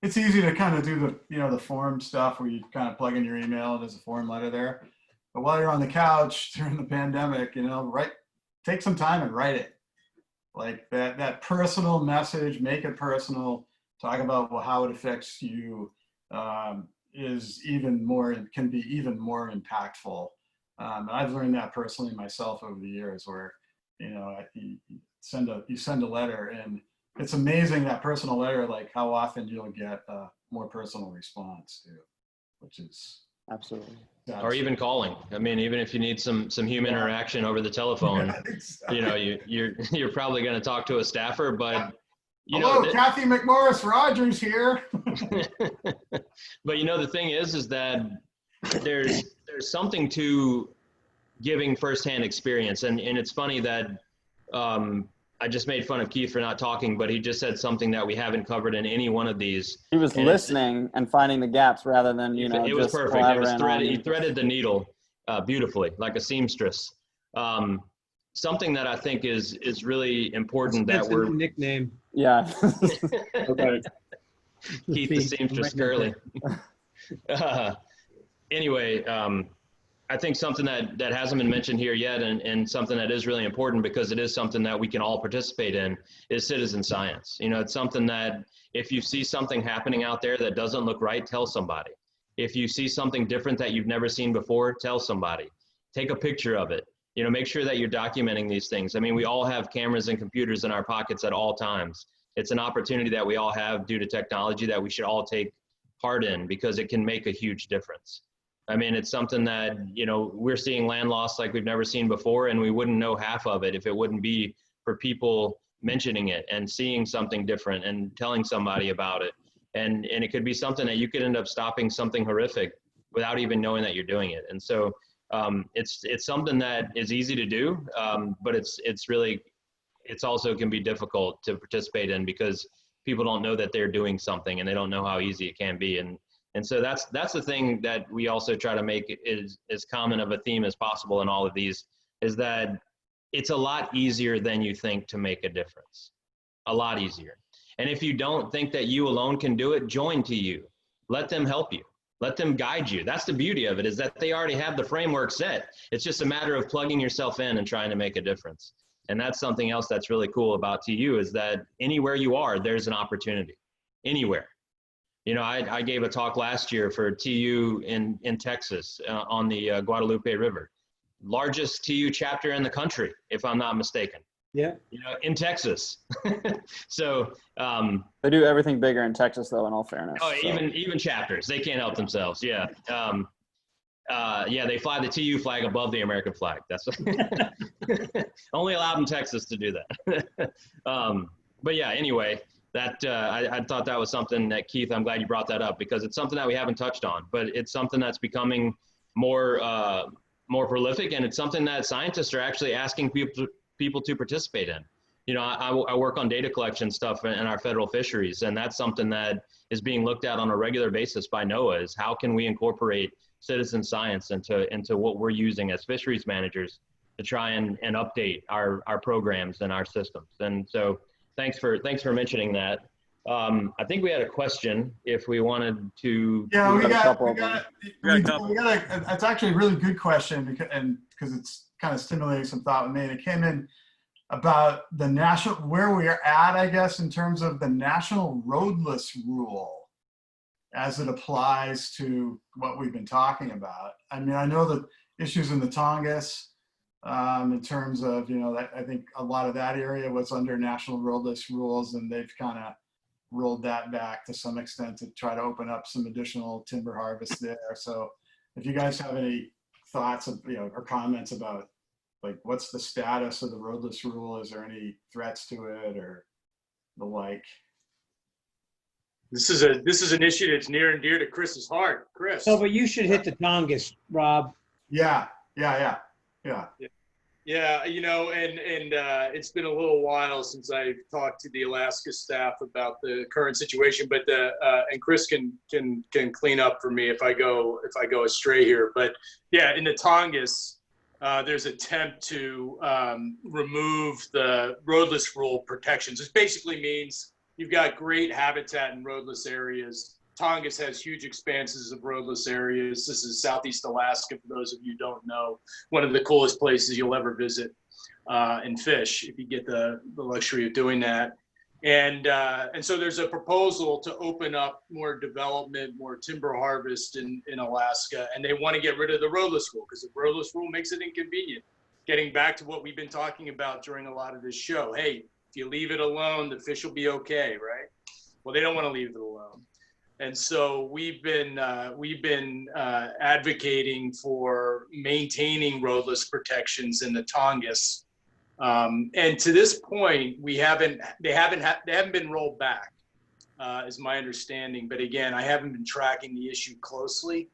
It's easy to kind of do the form stuff where you kind of plug in your email and there's a form letter there. But while you're on the couch during the pandemic, take some time and write it. Like that personal message, make it personal. Talk about how it affects you. Is even more, can be even more impactful. And I've learned that personally myself over the years, where you send a letter, and it's amazing, that personal letter, like how often you'll get a more personal response too, which is Absolutely. Or even calling. I mean, even if you need some human interaction over the telephone, yeah, exactly. you're probably going to talk to a staffer, but hello, Kathy McMorris Rogers here. But the thing is that there's something to giving firsthand experience, and it's funny that I just made fun of Keith for not talking, but he just said something that we haven't covered in any one of these. He was listening and finding the gaps rather than it was just perfect. It was he threaded the needle beautifully, like a seamstress. Something that I think is really important That's that we're a nickname. Yeah. Okay. Keith the seamstress Curly. Anyway, I think something that hasn't been mentioned here yet, and something that is really important because it is something that we can all participate in, is citizen science. It's something that if you see something happening out there that doesn't look right, tell somebody. If you see something different that you've never seen before, tell somebody. Take a picture of it. Make sure that you're documenting these things. I mean, we all have cameras and computers in our pockets at all times. It's an opportunity that we all have due to technology that we should all take part in, because it can make a huge difference. I mean, it's something that, we're seeing land loss like we've never seen before, and we wouldn't know half of it if it wouldn't be for people mentioning it and seeing something different and telling somebody about it. And it could be something that you could end up stopping something horrific without even knowing that you're doing it. And so it's something that is easy to do, but it's also can be difficult to participate in because people don't know that they're doing something and they don't know how easy it can be. And so that's the thing that we also try to make is as common of a theme as possible in all of these, is that it's a lot easier than you think to make a difference. A lot easier. And if you don't think that you alone can do it, join TU. let them help you. Let them guide you. That's the beauty of it, is that they already have the framework set. It's just a matter of plugging yourself in and trying to make a difference. And that's something else that's really cool about TU, is that anywhere you are, there's an opportunity. Anywhere. You know, I gave a talk last year for TU in Texas on the Guadalupe River. Largest TU chapter in the country, if I'm not mistaken. Yeah. You know, in Texas. So They do everything bigger in Texas, though, in all fairness. oh, so. even chapters, they can't help themselves. Yeah. Yeah, they fly the TU flag above the American flag. That's only allowed in Texas to do that. But yeah, anyway, that I thought that was something that, Keith, I'm glad you brought that up, because it's something that we haven't touched on, but it's something that's becoming more prolific, and it's something that scientists are actually asking people to participate in. You know, I work on data collection stuff in our federal fisheries, and that's something that is being looked at on a regular basis by NOAA, is how can we incorporate citizen science into what we're using as fisheries managers to try and update our programs and our systems. And so thanks for mentioning that. I think we had a question if we wanted to. Yeah, we got it's actually a really good question, because it's kind of stimulating some thought with me. And it came in about the national, where we are at, I guess, in terms of the national roadless rule as it applies to what we've been talking about. I mean, I know the issues in the Tongass, in terms of, you know, I think a lot of that area was under national roadless rules, and they've kind of rolled that back to some extent to try to open up some additional timber harvest there. So if you guys have any thoughts of, you know, or comments about, like, what's the status of the roadless rule? Is there any threats to it or the like? This is an issue that's near and dear to Chris's heart. Chris. Oh, but you should hit the Tongass, Rob. Yeah. Yeah, you know, and it's been a little while since I've talked to the Alaska staff about the current situation, but and Chris can clean up for me if I go astray here. But yeah, in the Tongass, there's an attempt to remove the roadless rule protections. This basically means you've got great habitat in roadless areas. Tongass has huge expanses of roadless areas. This is Southeast Alaska, for those of you who don't know. One of the coolest places you'll ever visit and fish, if you get the luxury of doing that. And so there's a proposal to open up more development, more timber harvest in Alaska, and they want to get rid of the roadless rule, because the roadless rule makes it inconvenient. Getting back to what we've been talking about during a lot of this show, hey, if you leave it alone, the fish will be okay, right? Well, they don't want to leave it alone. And so we've been advocating for maintaining roadless protections in the Tongass, and to this point, they haven't been rolled back, is my understanding. But again, I haven't been tracking the issue closely.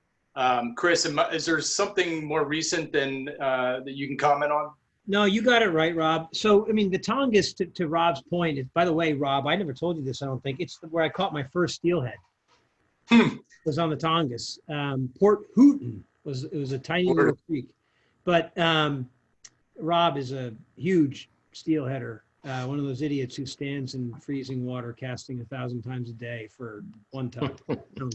Chris, is there something more recent than that you can comment on? No, you got it right, Rob. So, I mean, the Tongass, to Rob's point, is, by the way, Rob, I never told you this, I don't think. It's where I caught my first steelhead. Was on the Tongass. Port Houghton was a tiny little creek. But Rob is a huge steelheader, one of those idiots who stands in freezing water casting 1,000 times a day for 1 ton.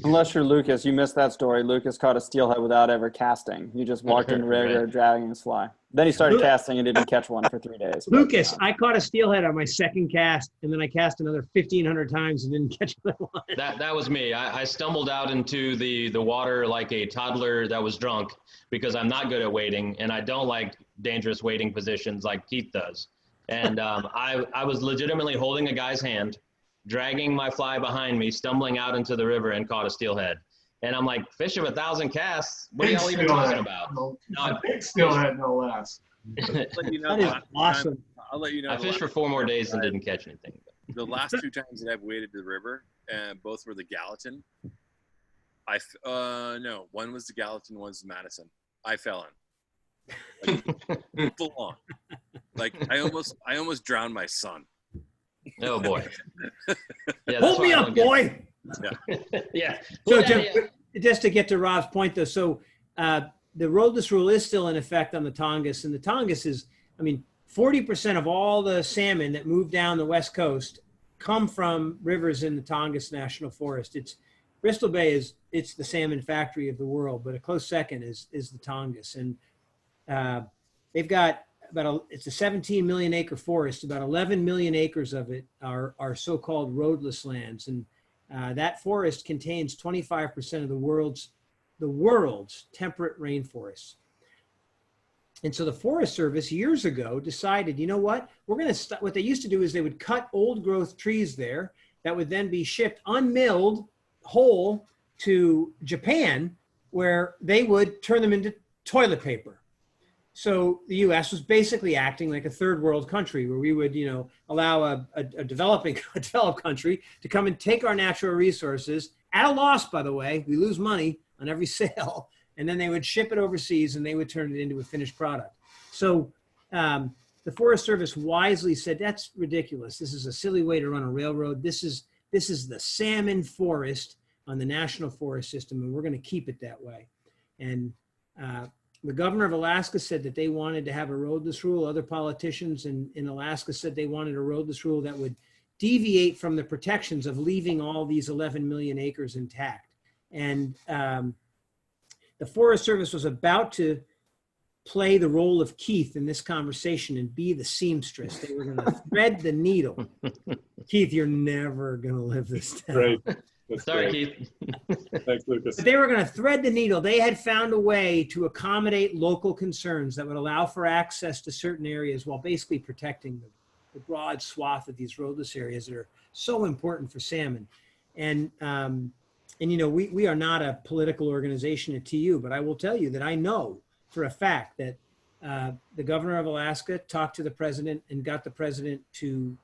Unless you're Lucas, you missed that story. Lucas caught a steelhead without ever casting. He just walked in the river dragging his fly. Then he started casting and didn't catch one for 3 days. Lucas, I caught a steelhead on my second cast, and then I cast another 1,500 times and didn't catch another one. That was me. I stumbled out into the water like a toddler that was drunk, because I'm not good at wading, and I don't like dangerous wading positions like Keith does. And I was legitimately holding a guy's hand, dragging my fly behind me, stumbling out into the river, and caught a steelhead. And I'm like, fish of 1,000 casts? What are y'all even talking about? Big steelhead, no less. That is awesome. I'll let you know. I fished for 4 more days and didn't catch anything. The last 2 times that I've waded the river, and both were the Gallatin. No, one was the Gallatin, one's the Madison. I fell in. Like, full on. Like I almost drowned my son. Oh boy. Yeah, hold me up, boy. Yeah. Yeah. So just to get to Rob's point, though, so the roadless rule is still in effect on the Tongass, and the Tongass is, I mean, 40% of all the salmon that move down the West Coast come from rivers in the Tongass National Forest. It's Bristol Bay it's the salmon factory of the world, but a close second is the Tongass. And they've got it's a 17 million acre forest. About 11 million acres of it are so-called roadless lands. And that forest contains 25% of the world's temperate rainforests. And so the Forest Service years ago decided, you know what, we're going to what they used to do is they would cut old growth trees there that would then be shipped unmilled whole to Japan, where they would turn them into toilet paper. So the U.S. was basically acting like a third world country, where we would, allow a developed country to come and take our natural resources at a loss, by the way. We lose money on every sale. And then they would ship it overseas and they would turn it into a finished product. So the Forest Service wisely said, that's ridiculous. This is a silly way to run a railroad. This is the salmon forest on the National Forest System, and we're going to keep it that way. And the governor of Alaska said that they wanted to have a roadless rule. Other politicians in Alaska said they wanted a roadless rule that would deviate from the protections of leaving all these 11 million acres intact. And the Forest Service was about to play the role of Keith in this conversation and be the seamstress. They were going to thread the needle. Keith, you're never going to live this down. Great. That's Sorry, great. Keith. Thanks, Lucas. But they were going to thread the needle. They had found a way to accommodate local concerns that would allow for access to certain areas while basically protecting the broad swath of these roadless areas that are so important for salmon. And we are not a political organization at TU, but I will tell you that I know for a fact that the governor of Alaska talked to the president and got the president to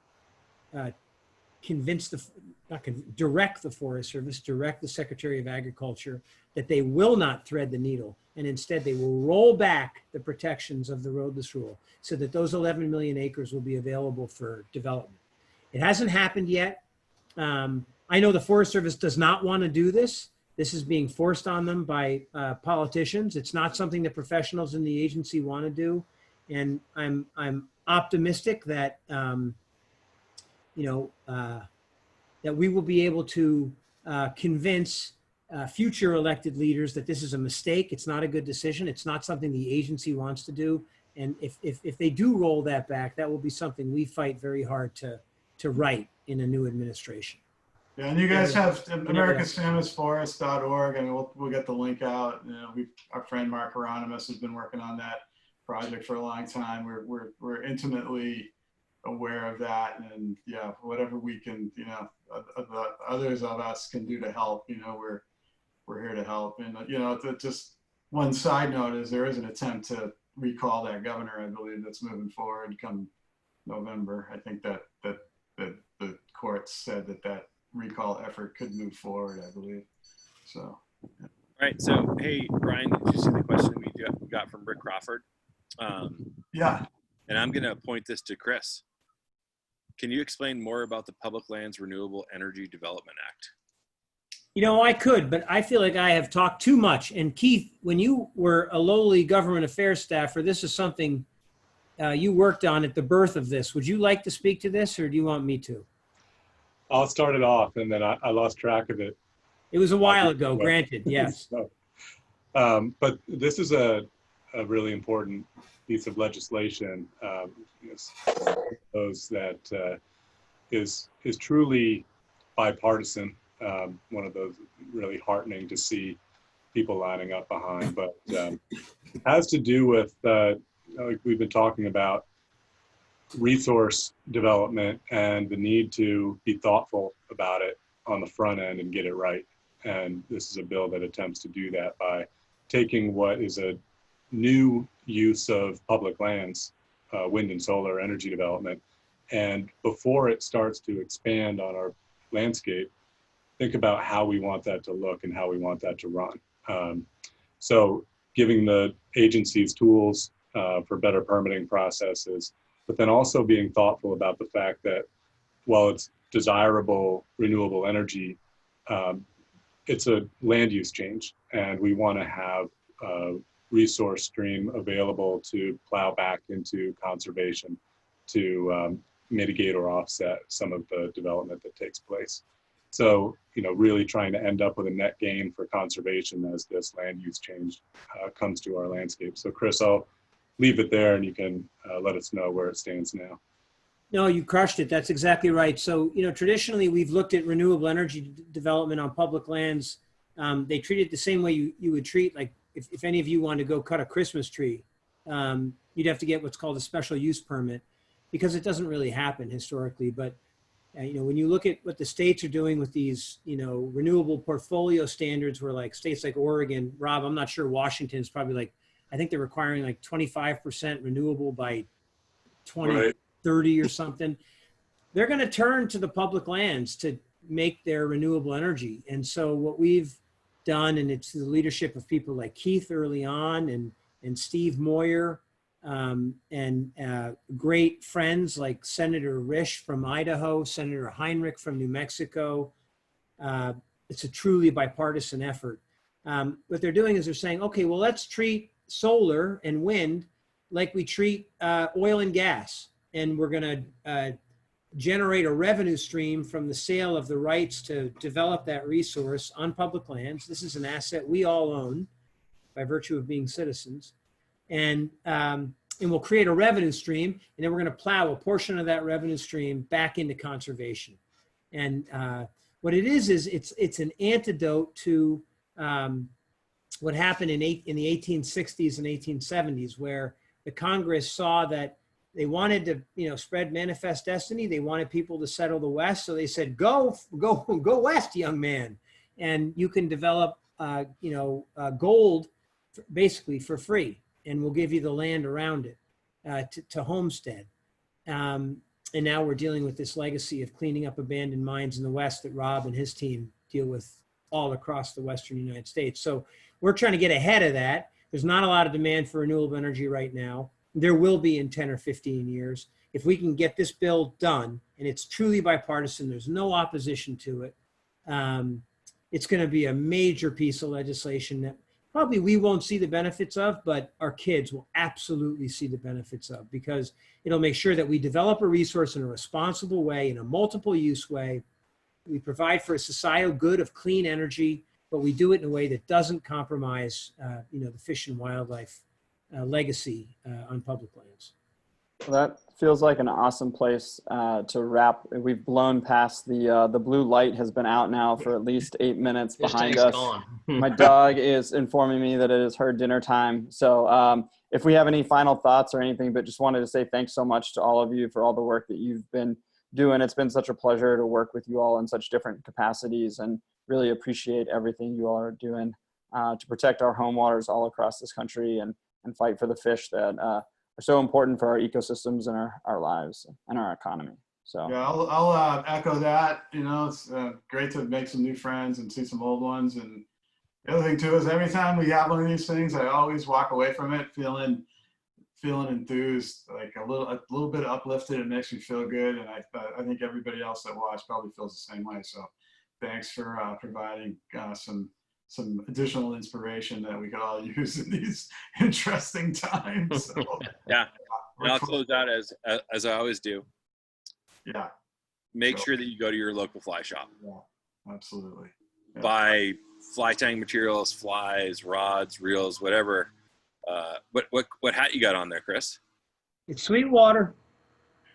direct the Forest Service, direct the Secretary of Agriculture, that they will not thread the needle, and instead they will roll back the protections of the roadless rule so that those 11 million acres will be available for development. It hasn't happened yet. I know the Forest Service does not want to do this. This is being forced on them by politicians. It's not something that professionals in the agency want to do. And I'm optimistic that, that we will be able to convince future elected leaders that this is a mistake. It's not a good decision. It's not something the agency wants to do. And if they do roll that back, that will be something we fight very hard to right in a new administration. Yeah, and you guys have americasalmonsforest.org, and we'll get the link out. Our friend Mark Hieronymus has been working on that project for a long time. We're intimately aware of that, and yeah, whatever we can, the others of us can do to help, we're here to help. And just one side note is there is an attempt to recall that governor, I believe, that's moving forward come November. I think that the court said that recall effort could move forward, I believe. So. Yeah. Right. So, hey, Brian, did you see the question we got from Rick Crawford? Yeah. And I'm going to point this to Chris. Can you explain more about the Public Lands Renewable Energy Development Act? I could, but I feel like I have talked too much. And Keith, when you were a lowly government affairs staffer, this is something you worked on at the birth of this. Would you like to speak to this, or do you want me to? I'll start it off, and then I lost track of it. It was a while ago, granted, yes. So, but this is a really important piece of legislation. Those that is truly bipartisan. One of those really heartening to see people lining up behind, but it has to do with like we've been talking about resource development and the need to be thoughtful about it on the front end and get it right. And this is a bill that attempts to do that by taking what is a new use of public lands, wind and solar energy development, and before it starts to expand on our landscape, think about how we want that to look and how we want that to run. So giving the agencies tools for better permitting processes, but then also being thoughtful about the fact that while it's desirable renewable energy, it's a land use change, and we want to have a resource stream available to plow back into conservation to mitigate or offset some of the development that takes place. So, really trying to end up with a net gain for conservation as this land use change comes to our landscape. So Chris, I'll leave it there and you can let us know where it stands now. No, you crushed it. That's exactly right. So, traditionally we've looked at renewable energy development on public lands. They treat it the same way you would treat, like if any of you wanted to go cut a Christmas tree, you'd have to get what's called a special use permit, because it doesn't really happen historically. But when you look at what the states are doing with these, renewable portfolio standards, where like states like Oregon, Rob, I'm not sure Washington is probably I think they're requiring 25% renewable by 2030 or something. They're going to turn to the public lands to make their renewable energy. And so what we've done, and it's the leadership of people like Keith early on and Steve Moyer, and great friends like Senator Risch from Idaho, Senator Heinrich from New Mexico. It's a truly bipartisan effort. What they're doing is they're saying, okay, well, let's treat solar and wind like we treat oil and gas. And we're going to generate a revenue stream from the sale of the rights to develop that resource on public lands. This is an asset we all own by virtue of being citizens. And we'll create a revenue stream, and then we're going to plow a portion of that revenue stream back into conservation. And what it is it's an antidote to what happened in the 1860s and 1870s, where the Congress saw that they wanted to, spread manifest destiny. They wanted people to settle the West, so they said, "Go west, young man, and you can develop, gold, basically for free." And we'll give you the land around it to homestead. And now we're dealing with this legacy of cleaning up abandoned mines in the West that Rob and his team deal with all across the Western United States. So we're trying to get ahead of that. There's not a lot of demand for renewable energy right now. There will be in 10 or 15 years. If we can get this bill done, and it's truly bipartisan, there's no opposition to it, it's going to be a major piece of legislation that probably we won't see the benefits of, but our kids will absolutely see the benefits of, because it'll make sure that we develop a resource in a responsible way, in a multiple use way. We provide for a societal good of clean energy, but we do it in a way that doesn't compromise, the fish and wildlife legacy on public lands. Well, that feels like an awesome place to wrap. We've blown past the blue light has been out now for at least 8 minutes behind us. Gone. My dog is informing me that it is her dinner time. So if we have any final thoughts or anything, but just wanted to say thanks so much to all of you for all the work that you've been doing. It's been such a pleasure to work with you all in such different capacities, and really appreciate everything you all are doing to protect our home waters all across this country and fight for the fish that are so important for our ecosystems and our lives and our economy. So yeah, I'll echo that. It's great to make some new friends and see some old ones. And the other thing too is every time we have one of these things, I always walk away from it feeling enthused, like a little bit uplifted. It makes me feel good, and I think everybody else that watched probably feels the same way. So thanks for providing some additional inspiration that we could all use in these interesting times. So, yeah. And I'll close out as I always do. Yeah. Make sure that you go to your local fly shop. Yeah, absolutely. Yeah. Buy fly tying materials, flies, rods, reels, whatever. What hat you got on there, Chris? It's Sweetwater.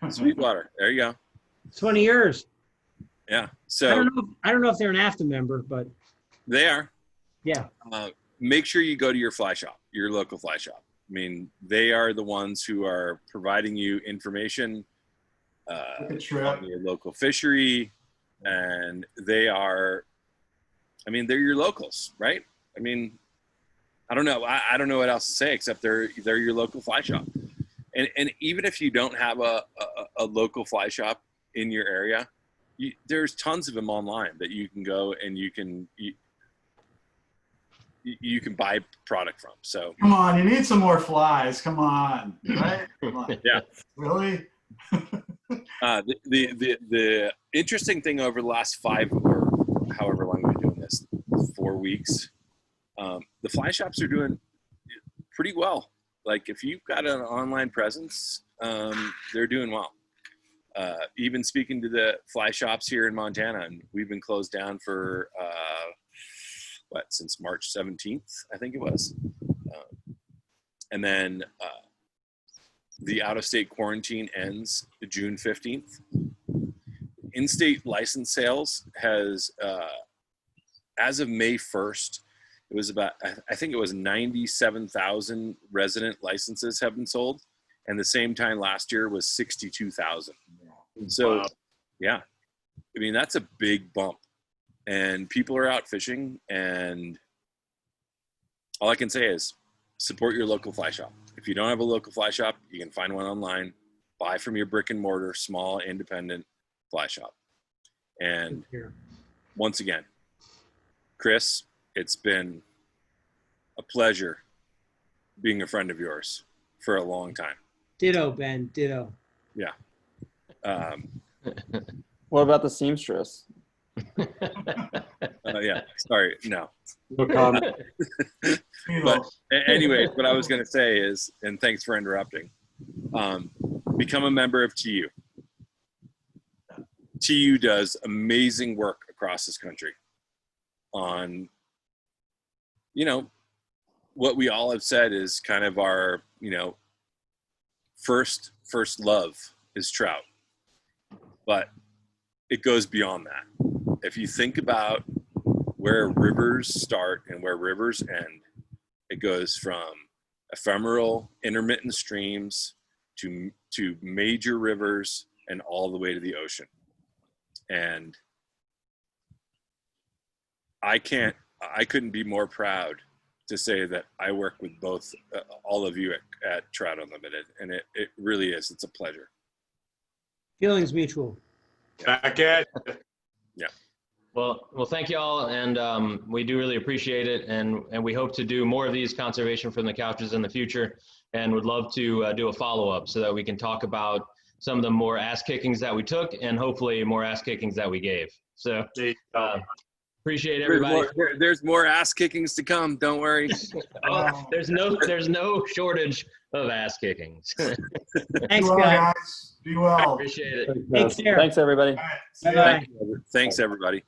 Sweetwater. There you go. It's one of yours. Yeah. So I don't know if they're an AFTA member, but they are. Yeah. Make sure you go to your fly shop, your local fly shop. I mean, they are the ones who are providing you information on your local fishery, and they're your locals, right? I mean, I don't know. I don't know what else to say except they're your local fly shop. And even if you don't have a local fly shop in your area, there's tons of them online that you can go and you can buy product from. So come on, you need some more flies. Come on, right? Come on. Yeah. Really? The interesting thing over the last 5 or however long we've been doing this, 4 weeks, the fly shops are doing pretty well. Like if you've got an online presence, they're doing well. even speaking to the fly shops here in Montana, and we've been closed down for since March 17th, I think it was. And then the out-of-state quarantine ends June 15th. In-state license sales has, as of May 1st, it was about, I think it was 97,000 resident licenses have been sold. And the same time last year was 62,000. So, wow. Yeah, I mean, that's a big bump. And people are out fishing, and all I can say is support your local fly shop. If you don't have a local fly shop, you can find one online, buy from your brick and mortar, small, independent fly shop. And once again, Chris, it's been a pleasure being a friend of yours for a long time. Ditto, Ben, ditto. Yeah. What about the seamstress? Yeah, sorry, no. No comment. But anyways, what I was going to say is, and thanks for interrupting, become a member of TU. TU does amazing work across this country on, you know, what we all have said is kind of our, you know, first love is trout, but it goes beyond that. If you think about where rivers start and where rivers end, it goes from ephemeral, intermittent streams to major rivers and all the way to the ocean. And I couldn't be more proud to say that I work with both, all of you at Trout Unlimited, and it really is. It's a pleasure. Feelings mutual. Back at Yeah. Well, thank you all, and we do really appreciate it, and we hope to do more of these conservation from the couches in the future, and would love to do a follow-up so that we can talk about some of the more ass kickings that we took, and hopefully more ass kickings that we gave. So appreciate everybody. There's more ass kickings to come. Don't worry. There's no shortage of ass kickings. Thanks, well, guys. Be well. Appreciate it. Take care. Thanks, everybody. Bye-bye. Thanks, everybody.